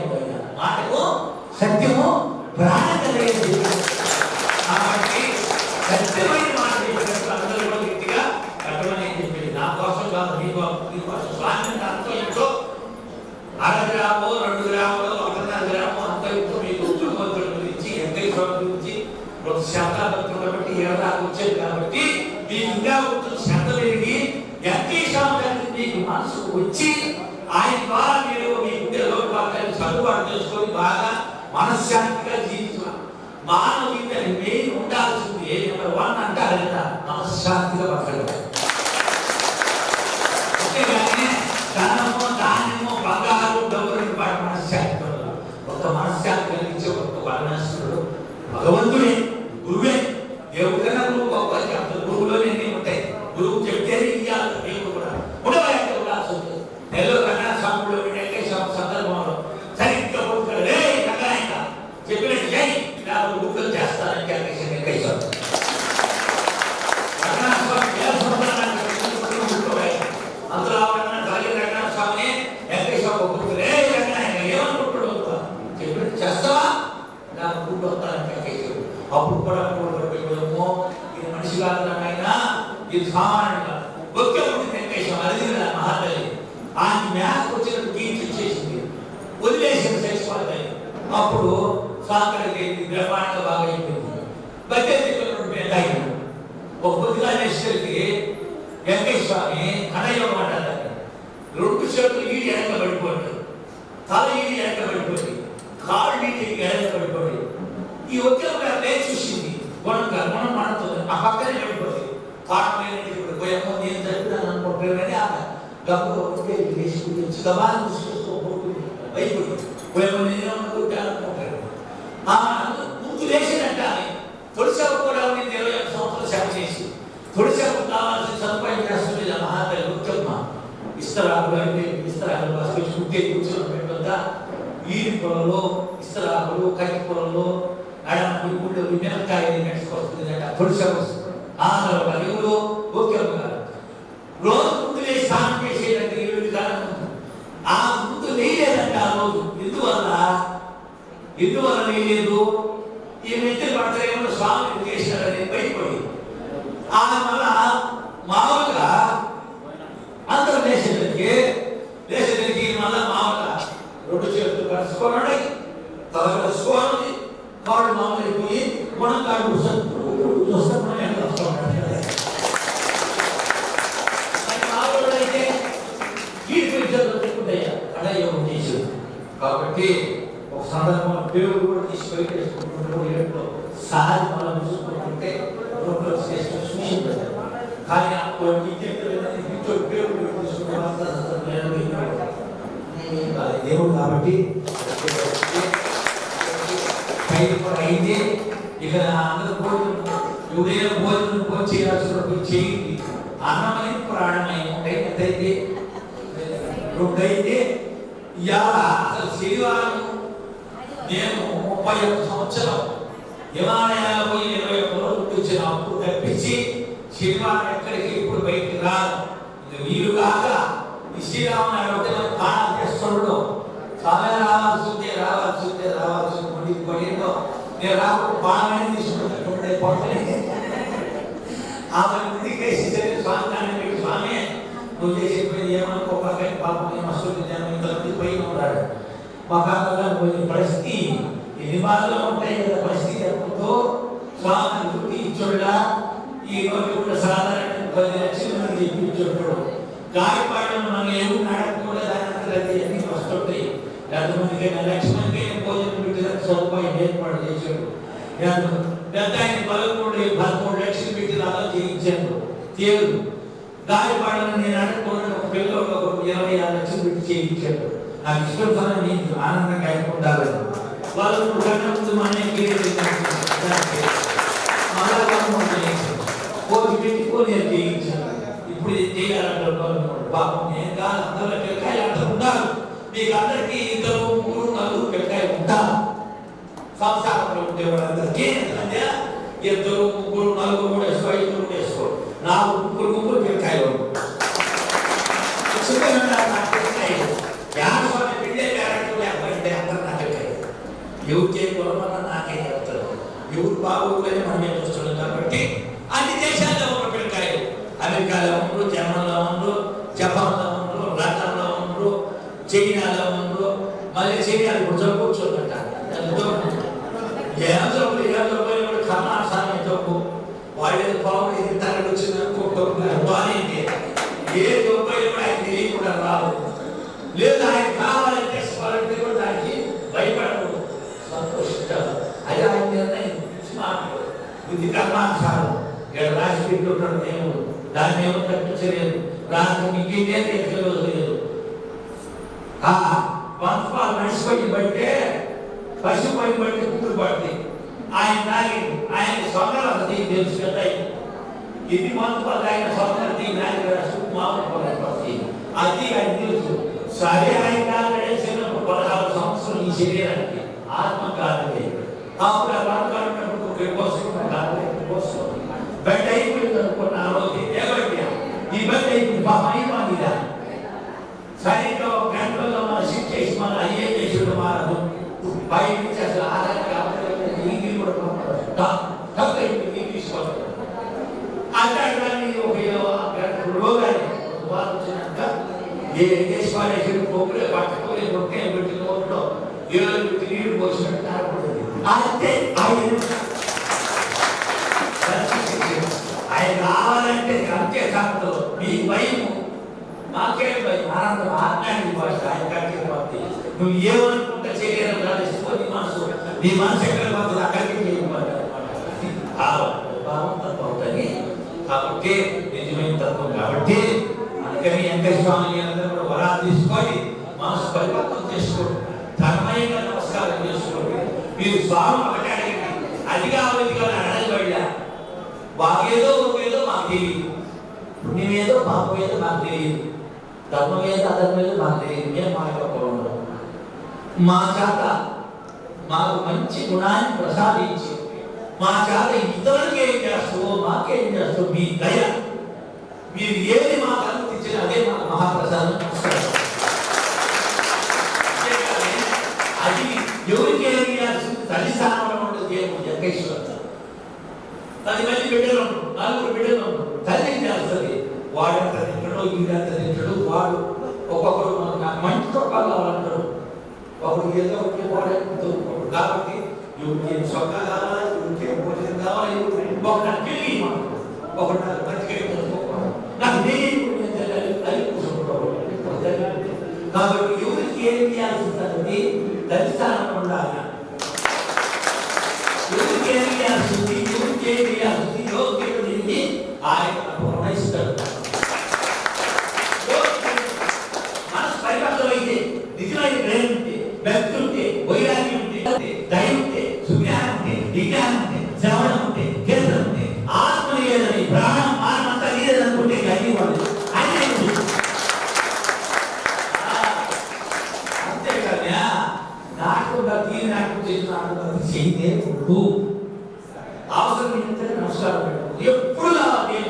మాటకు సత్యము ప్రాణం కలయ్యేది కాబట్టి సత్యమైన మాట అందరూ కూడా గట్టిగా కట్టమని చెప్పింది నా కోసం కాదు మీ కోసం స్వామి అర్థం ఏంటో 1/2 గ్రాము 2 గ్రాములు 1.5 గ్రాము అంత ఇంటూ మీకు భగవంతుడి గురించి వెంకటేశ్వరుడి గురించి ఒక శాతాభక్తులు కాబట్టి ఏడాది వచ్చేది కాబట్టి మీకు ఇంకా ఉంటుంది శ్రద్ధ పెరిగి వెంకటేశ్వరుడు మీకు మనసుకు వచ్చి ఆయన ద్వారా మీరు మీ గుండె లోటుపాట్లను సర్దుబాటు చేసుకొని బాగా మనశ్శాంతిగా జీవించాలి మానవ జీవితాన్ని మెయిన్ ఉండాల్సింది నెంబర్ 1 అంటారు కదా మనశ్శాంతిగా బతకడం అంతేగాని ధనము ధాన్యము బంగారు డబ్బులు పాటు మనశ్శాంతి ఒక మనశ్శాంతి కలిగించే ఒక పరమేశ్వరుడు భగవంతుడే గురువే దేవుడు కన్నా గురువు గొప్ప చెప్తారు గురువులోనే ఎన్ని ఉంటాయి గురువు చెప్తేనే ఇవ్వాలి దేవుడు కూడా ఉండవాలంటే ఉండాల్సి ఉంటుంది నెలలో రంగనాథస్వామిలో వెంకటేశ్వర సందర్భంలో సరిగ్గా కొడుతాడు రే రంగనాయక చెప్పినట్టు చేయి ఇలా గుర్తులు చేస్తారని వెంకటేశ్వర రంగనాథస్వామి అందులో రంగనాథస్వామిని వెంకటేశ్వర గుర్తు రే రంగనాయక ఏమనుకుంటాడు చెప్పినట్టు చేస్తావా ఇలా గుర్తు వస్తారని వెంకటేశ్వరుడు అప్పుడు కూడా పెట్టడము ఇది మనిషి కాదు అయినా ఇది సామాన్యంగా ఒకే ఉంటుంది వెంకటేశ్వరం అది మహాతల్లి ఆయన మ్యాథ్కి వచ్చినట్టు తీర్చేసింది వదిలేసింది చచ్చిపోతాయి అప్పుడు స్వామికి బ్రహ్మాండంగా బాగా అయిపోయింది బద్దె ఒక బుద్ధిగా నేసరికి వెంకటేశ్వరాన్ని కనయ్య మాట్లాడాలి 2 చేతులు ఈడి వెనక పడిపోయింది తల ఈడి వెనక పడిపోయింది కాళ్ళు ఈడి వెనక పడిపోయింది ఈ ఒకే లేచి చూసింది గుణం మాడుతుంది ఆ పక్కనే పడిపోయింది కాళ్ళు పోయామో నేను చదివినాను అనుకుంటాను కానీ ఆమె గబ్బుగా ఉంటే లేచి గురించి గబాన్ని చూసుకోబోతుంది భయపడి పోయామో నేను అనుకుంటాను ముందు లేచినట్ట తొలిసేపు కూడా నేను 21 సంవత్సరాలు సేవ చేసి తొలిసేపు కావాల్సిన సదుపాయం చేస్తుంది మహాతల్లి ముఖ్యమ్మ ఇస్తరాకులు అంటే ఇస్తరాకులు కుట్టే కూర్చొని పెట్టొద్దా ఈరి పొలంలో ఇస్తరాకులు కట్టి పొలంలో నడమూళ్ళు మిరపకాయలు నెట్టుకొస్తుంది తొలిసేపు ఎవరు ఓకే రోజు ముందు లేచి స్నానం చేసేదంటే 7 కాలం ఆ ముందు లేదంట ఆ రోజు ఎందువల్ల లేదు ఈ మెత్తి పడతారేమో స్వామిని చేసినారని భయపడి ఆమె వల్ల మామూలుగా అందరూ లేచేదానికి మళ్ళా మామూలుగా 2 చేతులు కలుసుకోనండి తల కలుసుకోవాలి కాళ్ళు మామూలు అయిపోయి గుణం కాడు మామూలు అయితే ఈ పిల్లలు పెట్టుకుంటాయా అడయ్య చేసి కాబట్టి ఒక సందర్భం మన పేరు కూడా తీసుకొని వేసుకుంటున్నాడు ఏట్లో సారి మనం చూసుకుంటుంటే చూసింది కానీ పేరు దేవుడు కాబట్టి అయితే ఇక అందరూ భోజనం ఎవరైనా భోజనం చేయాల్సిన చేయండి. అన్నమని ప్రాణమయం ఎంతైతే రెండైతే ఇవాళ అసలు శనివారం నేను 31 సంవత్సరం హిమాలయాలు పోయి 21 రోజులు వచ్చిన అప్పుడు తప్పించి శనివారం ఎక్కడికి ఇప్పుడు బయటికి రాదు. ఇక వీలు కాక ఈ శ్రీరామనాయుడు ఒకటే ప్రాణం చేస్తుండడం చాలా రావాల్సిందే పడిందో నేను రాకుండా ప్రాణాన్ని తీసుకుంటే పడుతుంది. ఆమె ముందుకేసి స్వామి పెట్టి స్వామి నువ్వు చేసే పని ఏమనుకో పక్కన పాపం ఏమొస్తుంది పోయి ఉన్నాడు. మకాలో పోయిన పరిస్థితి ఎన్ని బాధలో ఉంటాయి కదా పరిస్థితి చెప్పుతో స్వామి గుర్తి ఇచ్చోడా ఈ రోజు కూడా సాధారణ 10 లక్షల మంది చెప్పించోడు గాయపాడడం మనం ఏమి నడకూడదు దాని అన్ని వస్తుంటాయి. 2 మందికి 2 లక్షల మందికి భోజనం పెట్టిన సదుపాయం ఏర్పాటు చేశాడు. పెద్ద ఆయన 13 లక్షలు పెట్టి అలా చేయించాడు. దేవుడు గాయపాడని నేను అడగకుండా ఒక పిల్లలు 26 లక్షలు పెట్టి చేయించాడు. నాకు ఇష్టం నేను ఆనందంగా అయిపోతారు. వాళ్ళు 3 గంటల ముందు మనకి కోటి పెట్టి నేను చేయించాను. ఇప్పుడు చేయాలంటారు పాపం నేను కాదు అందరూ పిల్లకాయలు అంటారు ఉంటారు. మీకు అందరికీ 2, 3, 4 పిల్లకాయలు ఉంటారు. సంసారంలో ఉండే వాళ్ళందరికీ 2, 3, 4 కూడా వేసుకో 5 కూడా వేసుకో 4 ముగ్గురు పిల్లకాయలు ఎవరు చేయకూడదు నాకే చెప్తారు. ఎవరు బాగోగులని మనమే చూస్తున్నాం కాబట్టి అన్ని దేశాల్లో ఉన్న పిల్లకాయలు అమెరికాలో ఉండరు, జర్మన్లో ఉండరు, జపాన్లో ఉండరు, లండన్లో ఉండరు, చైనాలో ఉండరు. మళ్ళీ చైనాలు ఇప్పుడు కూర్చోబెట్ట కర్ణాటక తప్పు వాళ్ళు పావులు ఇది తరగతి వచ్చింది ఏ రూపాయలు కూడా ఆయన తెలియకుండా రాదు. లేదు ఆయన కావాలంటే వాళ్ళకి కూడా దానికి భయపడకూడదు, సంతోషించాలి. అది ఆయన నిర్ణయం. ఇది కర్మానుసారం ఇక్కడ రాసి పెట్టుకుంటాడు దేవుడు. దాన్ని ఏమో తప్పించలేదు. రాసి మీకేంటే తెలియదు. వంశపాలు నడిచిపోయి బట్టే పశుపోయి బట్టి కుక్కలు పడతాయి. ఆయన తాగిండు. ఆయన స్వర్గాలు తెలుసు కదా. ఇది వంశపాలు ఆయన స్వర్గాలు మామూలు పడతాయి. అది ఆయన తెలుసు. సరే ఆయన కాలేసినప్పుడు 16 సంవత్సరం ఈ శరీరానికి ఆత్మ కాదు. అప్పుడు ఆ వర్గాలు కోసం బెడ్ అయిపోయింది అనుకున్న ఆ రోజు ఏమైనా ఈ బెడ్ అయిపోయింది బాగా సరిగ్గా 1 గంటలో మనం షిఫ్ట్ చేసి మనం అయ్యే చేసేది మారదు. బయట నుంచి అసలు ఆదాయం కాబట్టి ఇంగిలి కూడా తక్కువ తీసుకోవాలి. అట్లాంటి ఒక రోగాన్ని వచ్చినాక ఏ దేశవాళీ పోగులే పట్టుకోలే కొట్టే పెట్టి నోట్లో ఏడు నీరు పోసినట్టు కనపడుతుంది. అంతే ఆయన రావాలంటే అంతే కాదు. మీ భయం మాకే భయం ఆనందం ఆజ్ఞానికి భాష ఆయన కట్టిన భక్తి. నువ్వు ఏమనుకుంటే శరీరం రాలేసుకో నీ మనసు ఎక్కడ పోతుంది అక్కడికి భావం తత్వం అవుతుంది. కాబట్టి నిజమైన తత్వం కాబట్టి అందుకని వెంకటస్వామి అందరూ కూడా వరాలు తీసుకొని మనసు పరివర్తన చేసుకోండి. ధర్మయంగా నమస్కారం చేసుకోండి. మీరు స్వామి ఒకటే అడిగింది అదిగా అవిధిగా అడగబడ్డా బాగేదో ఏదో మాకు తెలియదు. పుణ్యమేదో పాపం ఏదో మాకు తెలియదు. ధర్మం ఏదో అధర్మం ఏదో మాకు తెలియదు. మేము మా యొక్క ఉండడం మా చేత మాకు మంచి గుణాన్ని ప్రసాదించి మా చేత ఇతరులకు ఏం చేస్తావో మాకేం చేస్తావు మీ దయ. మీరు ఏది మాకు అనుమతించిన అదే మాకు మహాప్రసాదం. అది ఎవరికి ఏం చేయాల్సింది తల్లి స్థానంలో ఉండదు. దేవుడు జగేశ్వర 10 మంది బిడ్డలు ఉంటారు, 4 బిడ్డలు ఉంటారు. తల్లి చేస్తుంది. వాడంత తింటాడు, ఈడంత తింటాడు. వాడు ఒక్కొక్కరు మంచితో కావాలంటాడు. ఒకడు ఏదో ఒకటి వాడు కాబట్టి ఎవరికి సొక్క కావాలి, ఎవరికి భోజనం కావాలి, ఒకటి ఒకటి మంచిగా నాకు అది కూర్చోకూడదు. కాబట్టి ఎవరికి ఏం చేయాల్సి ఉంటుంది తల్లి స్థానంలో ఉండాలి. దయ ఉంటే, సుజ్ఞానం ఉంటే, విజ్ఞానం ఉంటే, శ్రవణం ఉంటే, కీర్తనం ఉంటే, ఆత్మ లేదని ప్రాణం మానమంతా లేదనుకుంటే అన్ని వాళ్ళు అంతేకాదా నాటుకుంటా తీరి నాటకం చేసి నాటుకుంటా చేయదే ఉండు. అవసరం ఏంటంటే నమస్కారం పెట్టు. ఎప్పుడు కావాలి,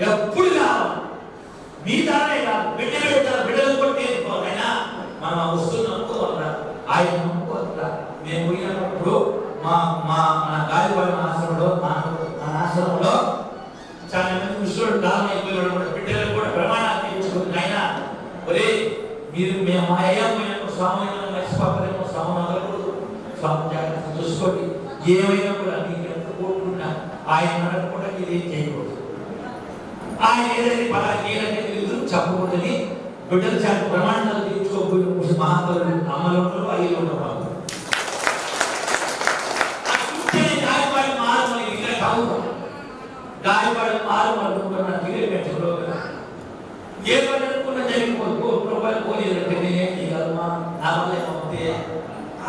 ఎప్పుడు కావాలి. మిగతానే కాదు, బిడ్డలు పెట్టాలి. బిడ్డలు కొట్టే అయినా మనం వస్తున్నప్పుడు ఆయన నమ్ముకోవాలా. మేము పోయినప్పుడు మన గాలివాడ ఆశ్రమంలో మన ఆశ్రమంలో చాలా మంది ముసలోడు కాలం అయిపోయిన బిడ్డలు కూడా ప్రమాణాలు తీర్చుకుని ఆయన ఒరే మీరు మేము మా అయ్యా పోయినప్పుడు స్వామి మర్చిపోతారేమో, స్వామి నగలకూడదు, స్వామి జాగ్రత్త చూసుకోండి, ఏమైనా కూడా మీకు ఎంత కోరుకున్నా ఆయన నడకుండా మీరు ఏం చేయకూడదు. ఆయన ఏదైనా పలానా ఏదైనా చెప్పకూడదని బిడ్డలు చాలా ప్రమాణాలు తీర్చుకోకపోయిన మహాత్ములు అమ్మలు ఉంటారు, అయ్యలు ఉంటారు. గాయపడి మారు ఇక్కడ కావు, గాయపడి మారు అనుకుంటున్నా తిరిగి పెట్టలో ఏ పని అనుకున్నా జరిగిపోదు. రూపాయలు పోలేదంటే నేనేం చేయగలమా, నా వల్ల ఏమవుతే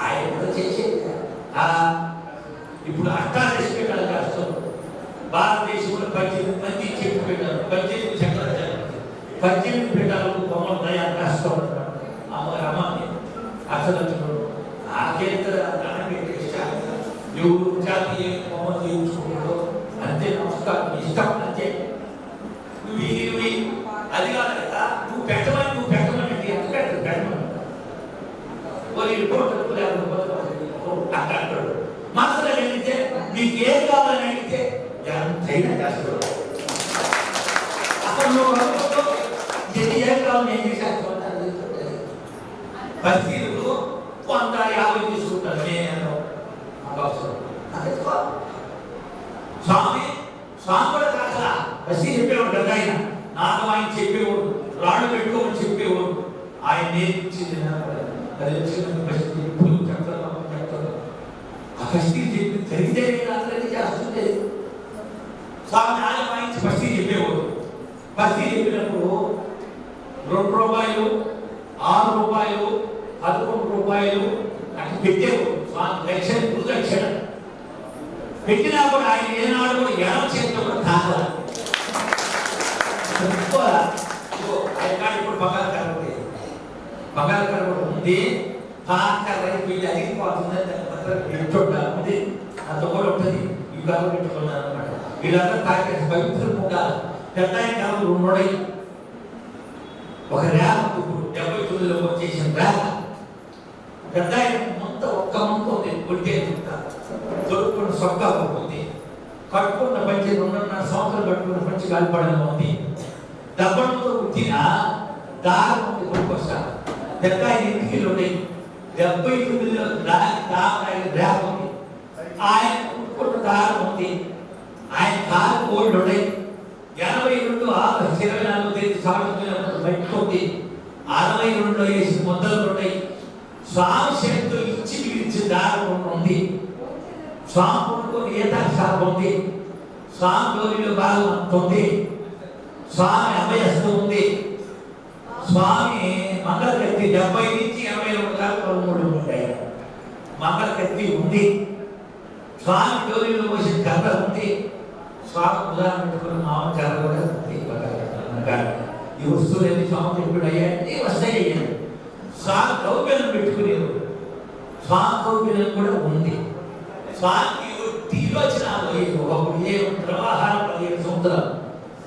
ఆయన కూడా చేసేది. ఇప్పుడు అష్టాదశ పీఠాలు కష్టం. భారతదేశంలో 18 మంది చెప్పు పెట్టారు, 18 చక్రాచార్యులు, 18 పీఠాలకు బొమ్మలు తయారు కష్టం. అమ్మని అసలు నాకేంత ఎవరు జాతి ఏమి బొమ్మలు చేయించుకుంటారో అంతే, నమస్కారం ఇష్టం అంతే. నువ్వు అది కాదు కదా, నువ్వు పెట్టమని ఎంత పెట్టమని అంటాడు. మనసులో అడిగితే నీకు ఏం కావాలని అడిగితే ఎంతైనా చేస్తాడు. అసలు నువ్వు ఏం కావాలని ఏం చేసేస్తావు పరిస్థితులు కొంత 50 తీసుకుంటాను నేను. స్వామి కూడా కాకలా బస్సీ చెప్పేవాడు కదా, ఆయన నాకు ఆయన చెప్పేవాడు, రాళ్ళు పెట్టుకోమని చెప్పేవాడు. ఆయన నేర్పించింది అది పరిస్థితి ఎప్పుడు చెప్తారు ఆ పరిస్థితి చెప్పి జరిగితే అందరికీ చేస్తుంటే స్వామి ఆయన వాయించి పరిస్థితి చెప్పేవాడు. పరిస్థితి చెప్పినప్పుడు 2 రూపాయలు, 6 రూపాయలు, 11 రూపాయలు అట్లా పెట్టేవాడు. స్వామి దక్షిణ గురుదక్షిణ పెట్టినా కూడా ఆయన ఏనాడు కూడా ఎడమ చేతిలో కూడా తాగల. ఇప్పుడు బంగాళ కర్ర ఉంది, కర్ర వీళ్ళు అడిగిపోతుంది, ఉంది అంత కూడా ఉంటుంది. ఈ కర్ర పెట్టుకున్నాను అనమాట. వీళ్ళంతా తాగే పవిత్రం ఉండాలి. పెద్ద కర్రలు 2 ఒక రేఖ 79లో వచ్చేసిన రేఖ పెద్ద మొత్తం ఒక్క మంత ఉంది. కొట్టే దొరుకున్న సొక్కా ఉంది, కట్టుకున్న పంచి 2.5 సంవత్సరాలు కట్టుకున్న పంచి గాలిపడంలో ఉంది. దబ్బడంతో పుట్టిన దారం ఉంది. కొనుక్కొస్తా పెద్ద ఇంటికి 79లో రేఖ ఉంది. ఆయన కొనుక్కున్న దారం ఉంది. ఆయన కారు కోళ్ళు ఉన్నాయి. 82 ఆగస్టు 24 తేదీ సాగుతున్నప్పుడు బయటకొంది. 62లో వేసి ముద్దలు ఉన్నాయి. స్వామి శక్తులు ఇచ్చి పిలిచి దారం ఉంది. స్వామి కొనుక్కొని ఏతాక్షాపం ఉంది. స్వామి గౌరిలో భాగం అంత ఉంది. స్వామి అభయస్తు ఉంది. స్వామి మంగళకత్తి 70 నుంచి 82 దాకా 13 ఉంటాయి. మంగళకత్తి ఉంది. స్వామి గౌరిలో పోసిన కర్ర ఉంది. స్వామి ఉదాహరణ పెట్టుకుని మామూలు కర్ర కూడా ఉంది. ఈ వస్తువులన్నీ స్వామి ఎప్పుడు అయ్యాయి వస్తాయి. స్వామి కౌపిలం పెట్టుకునేవారు. స్వామి కౌపిలం కూడా ఉంది. స్వామి విరోచనాలు ఒకప్పుడు ఏ ప్రవాహాలు 15 సంవత్సరాలు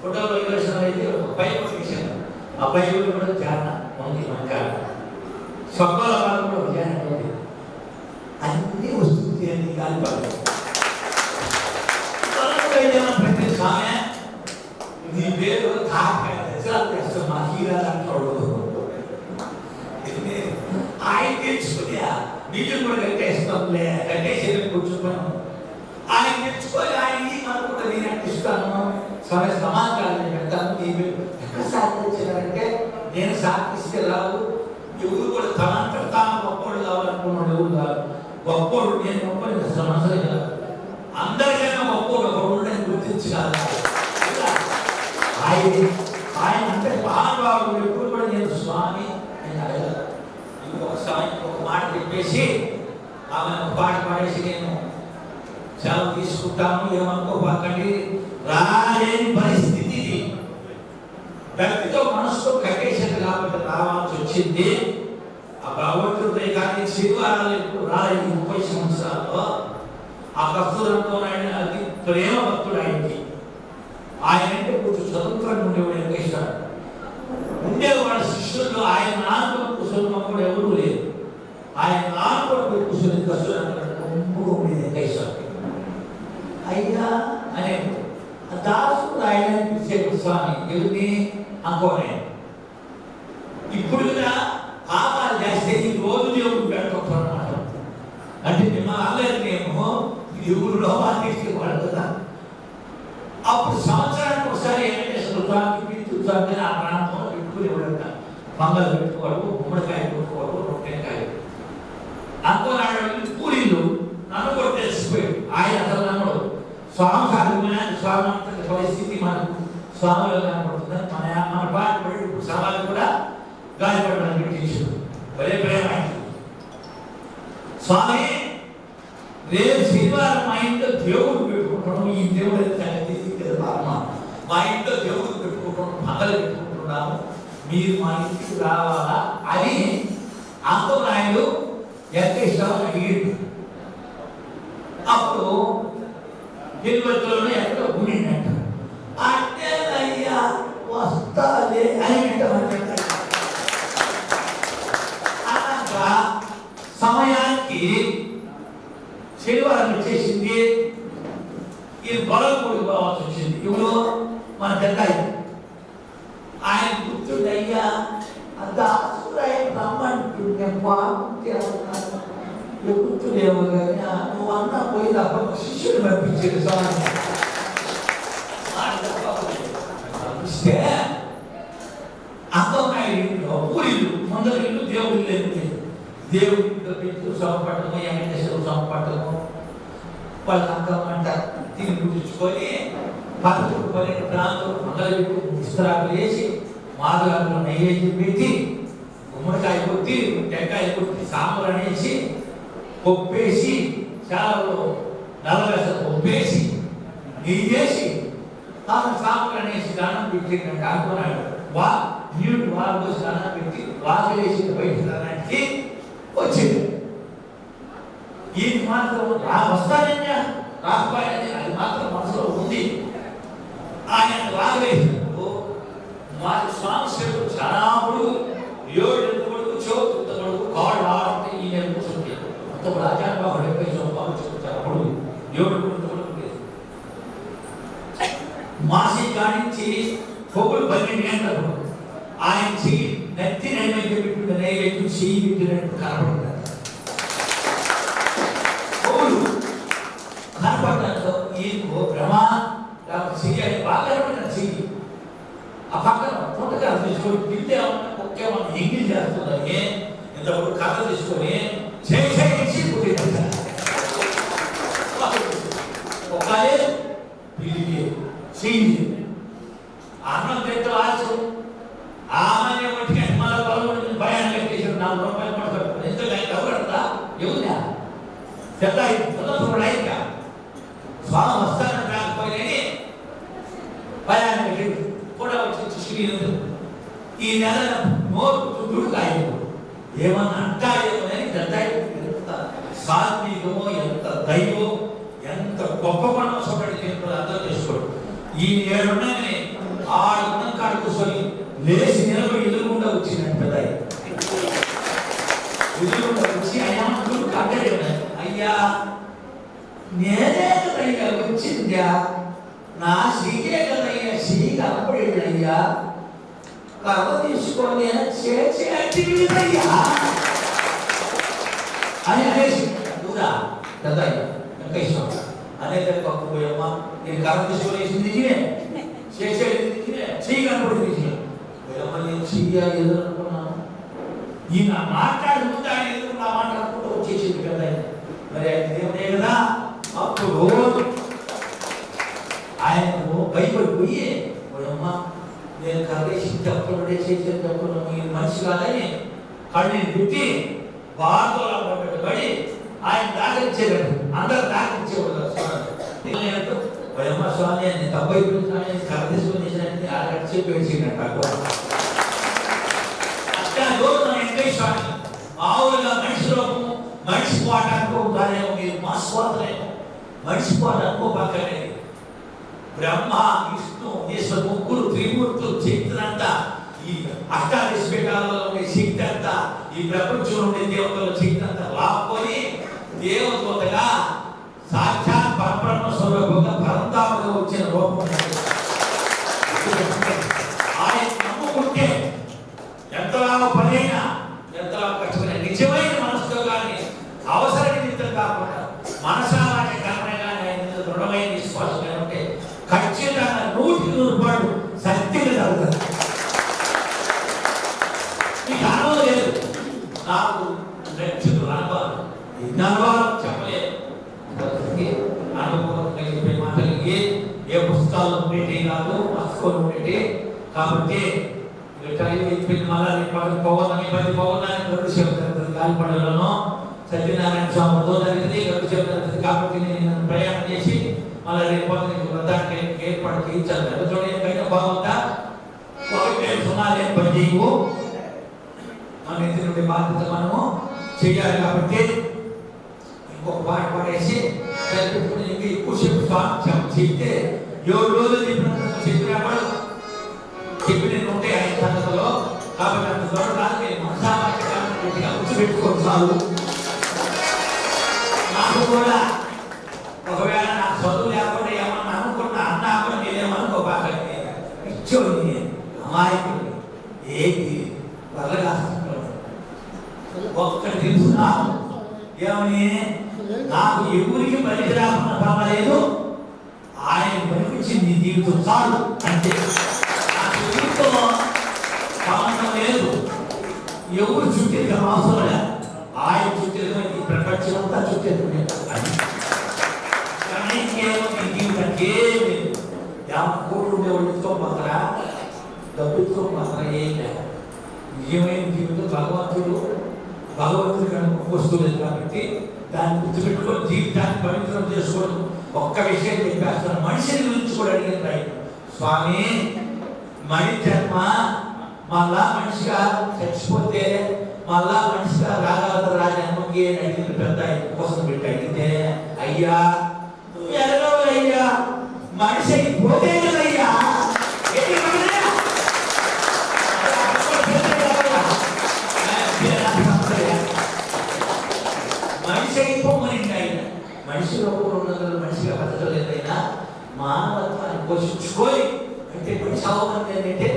ఫోటోలో విరోచనాలు అయితే ఒక బైబుల్ విషయం. ఆ బైబుల్ కూడా చాలా ఉంది. మనక స్వకాల వాళ్ళు కూడా ధ్యానం ఉంది. అన్ని వస్తువులు అన్ని కాలిపాలి. ప్రతి స్వామి నీ పేరు కాకాయ దశరాలు మా హీరా అంటాడు. ఆయన తెచ్చుకునే నీళ్ళు కూడా కట్టేస్తాంలే, కట్టేసేది కూర్చున్నాను. ఆయన తెచ్చుకొని ఆయన మనకు కూడా నేను అట్టిస్తాను, సమాచారాన్ని పెడతాను. నీవు ఎక్కడ సాధించారంటే నేను సాధిస్తే రావు. ఎవరు కూడా తనంతా తాను గొప్పోడు కావాలనుకున్నాడు. ఎవరు కాదు గొప్పోడు. నేను గొప్పని సమస్య కాదు. అందరికైనా గొప్పోడు ఒకడు గుర్తించగల ఆయన అంటే మహానుభావుడు. ఎప్పుడు కూడా నేను స్వామి నేను అడగలను. ఇంకొక మాట చెప్పేసి ఆమె ఒక పాట పాడేసి నేను సెలవు తీసుకుంటాను, ఏమనుకోకండి. రాలేని పరిస్థితి ఇది. భక్తితో మనసుతో కట్టేసారు కాబట్టి రావాల్సి వచ్చింది. ఆ భగవంతుడిపై కానీ శనివారాలు ఎప్పుడు రాలేదు 30 సంవత్సరాల్లో. ఆ కస్తూరంతో ఆయన అతి ప్రేమ భక్తుడు ఆయనకి. ఆయన అంటే కొంచెం స్వతంత్రంగా ఉండేవాడు వెంకటేశ్వర. ఉండేవాడు శిష్యుల్లో ఆయన నాన్న కూర్చొని కూడా ఎవరూ లేదు. ఆయన నాన్న కూర్చొని కస్తూరం ఉండేది వెంకటేశ్వర. అయ్యా అనే దాసుడు ఆయన పిలిచేడు స్వామి ఎవరిని అనుకోనే. ఇప్పుడు కూడా పాపాలు చేస్తే ఈ రోజు దేవుడు పెడతాం అన్నమాట. అంటే మేము ఆలయమేమో దేవుడిలో తీసుకెళ్ళాడు కదా. అప్పుడు సంవత్సరానికి ఒకసారి ఏంటంటే స్వామికి పిలుచుంటే ఆ ప్రాంతంలో పెట్టుకునేవాడంట. మంగళ పెట్టుకోవడం, గుమ్మడికాయ పెట్టుకోవడం, రొట్టెకాయ అనుకున్నాడు. పూరీలు నన్ను కూడా తెలిసిపోయాడు. ఆయన అసలు నమ్మడు. స్వామి సాధువునా స్వామి పరిస్థితి మనకు స్వామిలో కనపడుతుంది. మన పాట పడి ఇప్పుడు సమాజం కూడా గాలిపడడానికి చేసాడు. భలే ప్రేమ. స్వామి రేపు శనివారం మా ఇంట్లో దేవుడు పెట్టుకుంటున్నాం. ఈ దేవుడు మా ఇంట్లో దేవుడు పెట్టుకుంటున్నాం, పగలు పెట్టుకుంటున్నాము, మీరు మా ఇంటికి రావాలా అని అంతరాయుడు వెంకటేశ్వరరావు అడిగాడు. అప్పుడు తిరుపతిలోనే ఎక్కడో గుడిందంట. అంటే అయ్యా వస్తాలే అని అన్నాక సమయానికి శనివారం వచ్చేసింది. ఈ బలపూడి పోవాల్సి వచ్చింది. ఇప్పుడు మన పెద్దాయి ఆయన గుర్తుండి అయ్యా దాసురాయ రమ్మంటుండే గుర్తులేమో కానీ నువ్వు అన్నా పోయి తప్ప శిష్యుడు పంపించేది స్వామి. ఇస్తే అంతలో ఊరిల్లు ముందర ఇల్లు దేవుడి లేదు. దేవుడి పెట్టి సమపట్టము, వెంకటేశ్వర సమపట్టము వాళ్ళ అంకమంట తిని గుర్తించుకొని 11 ప్రాంతం మంగళ ఇస్తరాకులు వేసి మాధురాకులు నెయ్యేసి పెట్టి గుమ్మడికాయ కొట్టి టెంకాయ కొట్టి సాంబార్ అనేసి పొప్పేసి చాలలో 40 పొప్పేసి నెయ్యేసి తాను సాంబార్ అనేసి దానం పెట్టిందంటే అనుకున్నాడు. నీళ్ళు వాళ్ళు స్నానం పెట్టి వాసలేసి బయట దానానికి వచ్చింది. ఇది మాత్రం వస్తానన్నా రాకపోయానని అది మాత్రం మనసులో ఉంది. ఆయన రాగలేసినప్పుడు మా స్వామి శివుడు చాలా పొడుగు 7 పొడుగు చోటు పొడుగు కాళ్ళు ఆడంటే ఈ నెల కూర్చుంటే మొత్తం ఆచార్య 70 సంవత్సరాలు చాలా పొడుగు 7 పొడుగు మాసి కానించి పొగులు 12 గంటలు ఆయన చెయ్యి నెత్తి నైవేద్యం పెట్టుకున్న నైవేద్యం చెయ్యి పెట్టినట్టు కనపడుతుంది. పొగులు కనపడడంతో ఈయనకు భ్రమ చెయ్యాలి బాగా కనపడిన చెయ్యి. ఆ పక్కన పుట్టకాలు తీసుకొని పిల్లి ఏమన్నా ఒకేమన్నా ఎంగిల్ చేస్తుందని ఇంతప్పుడు కథ తీసుకొని చేసి పుట్టిన ఒకే పిల్లికి చెయ్యి అన్నం తింటూ ఆశం ఆమె మట్టికి మన పొలం భయాన్ని కట్టేసాడు. 4 రూపాయలు పడతాడు. ఎందుకు ఆయన ఎవరడతా ఎవరునా పెద్ద ఇంకా స్వామి వస్తానని రాకపోయినని భయాన్ని కట్టి కూడా వచ్చి శ్రీనందు ఈ నెల నోరు చుట్టూ కాయకు ఏమన్నా అంటాడేమోనని పెద్ద సాత్వికమో ఎంత దైవం ఎంత గొప్ప పని సొప్పటి అర్థం చేసుకోడు. ఈ 7 ఉండగానే 6 ఉన్న కాడ కూర్చొని లేచి నిలబడి ఎదురుగుండా వచ్చిందండి పెద్ద ఎదురుగుండా వచ్చి అయ్యా కట్టలేదు. అయ్యా నేనే కదయ్యా వచ్చిందా నా శ్రీకే కదయ్యా శ్రీ కనపడేదయ్యా కర్ర తీసుకొని చేసేయ్యా అని అనేసి కూడా పెద్దయ్యా వెంకటేశ్వర అనేది పక్కుపోయమ్మా నేను కర్ర తీసుకొని వేసింది చేసేది చెయ్యి కనపడింది పోయమ్మ నేను చెయ్య ఎదురనుకున్నాను. ఈయన మాట్లాడి ముందు ఆయన ఎదురుకుండా మాట్లాడుకుంటూ వచ్చేసింది కదా. మరి ఆయన దేవుడే కదా. అప్పుడు ఆయనకు భయపడిపోయి పోయమ్మ నేను కర్రేసి తప్పులు చేసేది తప్పులు మీరు మనిషి కాదని కళ్ళని పెట్టి బాధలో పడి ఆయన దాగించేవాడు, అందరు దాగించేవాడు. స్వామి అని తప్పై కథ తీసుకుని అరగంట చెప్పి వేసిందంట. అట్లా రోజు స్వామి మామూలుగా మనిషి రూపము మనిషి పాట అనుకుంటారేమో, మీరు మాస్వాదలేమో మనిషి పాట అనుకోపక్కనే. బ్రహ్మ విష్ణు ఈశ్వర ముగ్గురు త్రిమూర్తులు శక్తులంతా, ఈ అష్టాదశ పీఠాలలో ఉండే శక్తి అంతా, ఈ ప్రపంచంలో ఉండే దేవతల శక్తి అంతా లాక్కొని దేవతగా సాక్షాత్ పరబ్రహ్మ స్వరూపంగా పరంధాముగా వచ్చిన రూపం. ఆయన నమ్ముకుంటే ఎంతలా పనైనా ఎంతలా కష్టమైన నిజమైన మనసుతో కానీ అవసర నిమిత్తం కాకుండా మనసామాన్య కారణంగా ఆయన దృఢమైన విశ్వాసం ఉంటే ఖచ్చితంగా 100% సత్యంగా జరుగుతుంది. మీకు అనుభవం లేదు, నాకు నచ్చుతూ అనుభవం అనుభవం చెప్పలేదు. అనుభవం కలిగిపోయే మాటలకి ఏ పుస్తకాలు ఉండేటి కాదు, పుస్తకాలు ఉండేటి. కాబట్టి మళ్ళీ పౌర్ణమి 10 పౌర్ణానికి 2 సేవ జరుగుతుంది. గాలిపడలోనూ సత్యనారాయణ స్వామితో జరిగింది 2 సేవ జరుగుతుంది. కాబట్టి నేను ప్రయాణం చేసి మళ్ళీ రేపు వ్రతానికి ఏర్పాటు చేయించాలి. చూడండి బయట బాగుందా, సుమారు పని చేయవు, మన ఇంటి నుండి బాధ్యత మనము చేయాలి. కాబట్టి ఇంకొక పాట పాడేసి సరిపెట్టుకుని ఇంకా ఎక్కువసేపు చెప్తే 7 రోజులు చెప్పినప్పుడు చెప్పినవి ఉంటాయి ఆయన సంగతిలో. కాబట్టి అంత త్వరగా కాదు, మీరు మనసామాన్యంగా కూర్చోబెట్టుకోండి చాలు. నాకు కూడా ఒకవేళ నాకు చదువు లేకుండా ఏమన్నా అనుకున్నా అన్నా కూడా నేనేమనుకోబాకండి. ఇచ్చోని అమాయకుడిని ఏంటి వరగా ఒక్కటి తెలుసుకున్నాను ఏమని, నాకు ఎవరికి పనికి రాకుండా పర్వాలేదు, ఆయన పనికిచ్చింది జీవితం చాలు అంటే. నాకు ఎవరితో సంబంధం లేదు, ఎవరు చుట్టేది అవసరం లేదు, ఆయన చుట్టేది ఈ ప్రపంచం అంతా చుట్టేది. కానీ ఇంకేమో జీవితానికి ఏమి కోట్లు ఉండేవాళ్ళు ఇచ్చుకోమంటారా, డబ్బు ఇచ్చుకోమంటారా, ఏం లేదు. నిజమైన జీవితం భగవంతుడు వస్తువులేదు. కాబట్టి దాన్ని గుర్తుపెట్టుకొని జీవితాన్ని పవిత్రం చేసుకోవడం. ఒక్క విషయం చెప్పేస్తాను, మనిషిని గురించి కూడా అడిగిన రైతు స్వామి, మనిషి జన్మ మళ్ళా మనిషిగా చచ్చిపోతే మళ్ళా మనిషిగా రాగలదు రాజన్మకి అని అడిగిన పెద్ద కోసం పెట్టి అడిగితే, అయ్యా నువ్వు ఎలాగయ్యా మనిషి అయిపోతే కదయ్యా, మనిషి అయిపోమని ఆయన మనిషిలో ఉన్నందులో మనిషిగా బతకలేదైనా మానవత్వాన్ని పోషించుకొని అంటే మనిషి అవమంది ఏంటంటే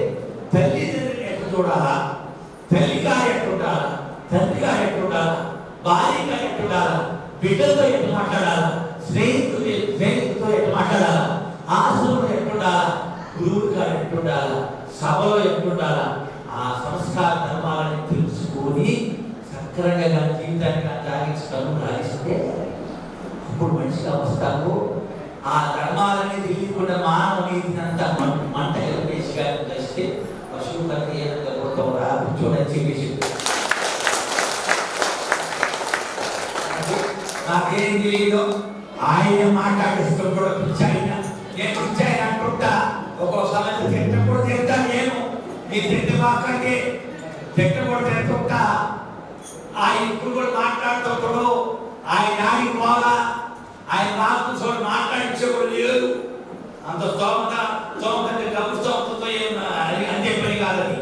తల్లిదండ్రులు ఎట్లా చూడాలా, తల్లిగా ఎట్టుండాలా, తండ్రిగా ఎట్టుండాలా, భార్యగా ఎట్టుండాలా, బిడ్డలతో ఎట్లా మాట్లాడాలా, స్నేహితులతో ఎట్లా మాట్లాడాలా, ఆశ్రమంలో ఎట్టుండాలా, గురువుగా ఎట్టుండాలా, సభలో ఎట్టుండాలా, ఆ సంస్కార ధర్మాలని తెలుసుకొని సక్రంగా జీవితాన్ని సాగించడం రాయిస్తే అప్పుడు మనిషిగా వస్తాము. ఆ ధర్మాలని తెలియకుండా మానవ నీతినంతా మంట వేసిగా చేస్తే పశువు కనుక ఏ విధంగా కొడతావు రా కూర్చోడని చెప్పేసి నాకేం తెలియదు. ఆయన మాట్లాడిస్తూ కూడా పిచ్చాయిన నేను పిచ్చాయిన అంటుంటా. ఒక్కోసారి తిట్ట కూడా తింటా, నేను మీ తిండి మాకండి తిట్ట కూడా తింటుంటా. ఆయన ఇప్పుడు కూడా మాట్లాడుతుంటాడు, ఆయన నాడికి పోగా ఆయన నాకు చూడ మాట్లాడించేవాడు లేదు. అంత స్తోమత డబ్బు స్తోమతతో అంతే పని కాదని,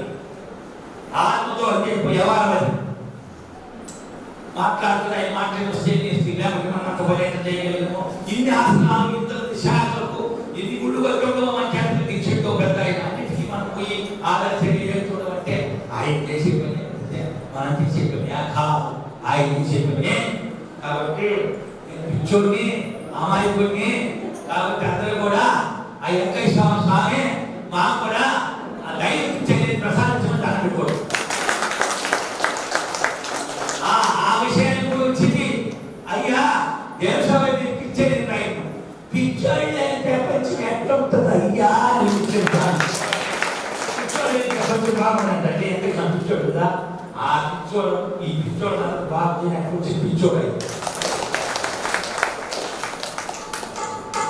ఆత్మతో అంతే వ్యవహారం మాట్లాడుతున్న ఆయన మాట్లాడిన చేయగలము. ఇన్ని ఆసనాలు, ఇంత శాఖలకు, ఇన్ని గుళ్ళు వర్గంలో మన చేతులు తీర్చేటో పెద్ద ఆయన అన్నిటికీ మనం పోయి ఆదర్శం చూడడం అంటే ఆయన చేసే పని మనం తీసే పని కాదు, ఆయన తీసే పని. కాబట్టి పిచ్చోడిని అమాయకుడిని కాబట్టి అందరూ కూడా ఆ వెంకటేశ్వర స్వామి మాకు కూడా ఆ ధైర్యం ప్రసాదించమని అనుకోడు. ఆ విషయాన్ని గురించి అయ్యా దేవస్వామి పిచ్చోడి రైతు పిచ్చోడి ప్రపంచం ఎట్లా ఉంటుంది అయ్యా అని పిచ్చోడి ప్రపంచం బాగుండండి అంటే పిచ్చోడు కదా. ఆ పిచ్చోడు ఈ పిచ్చోడు బాబు పిచ్చోడు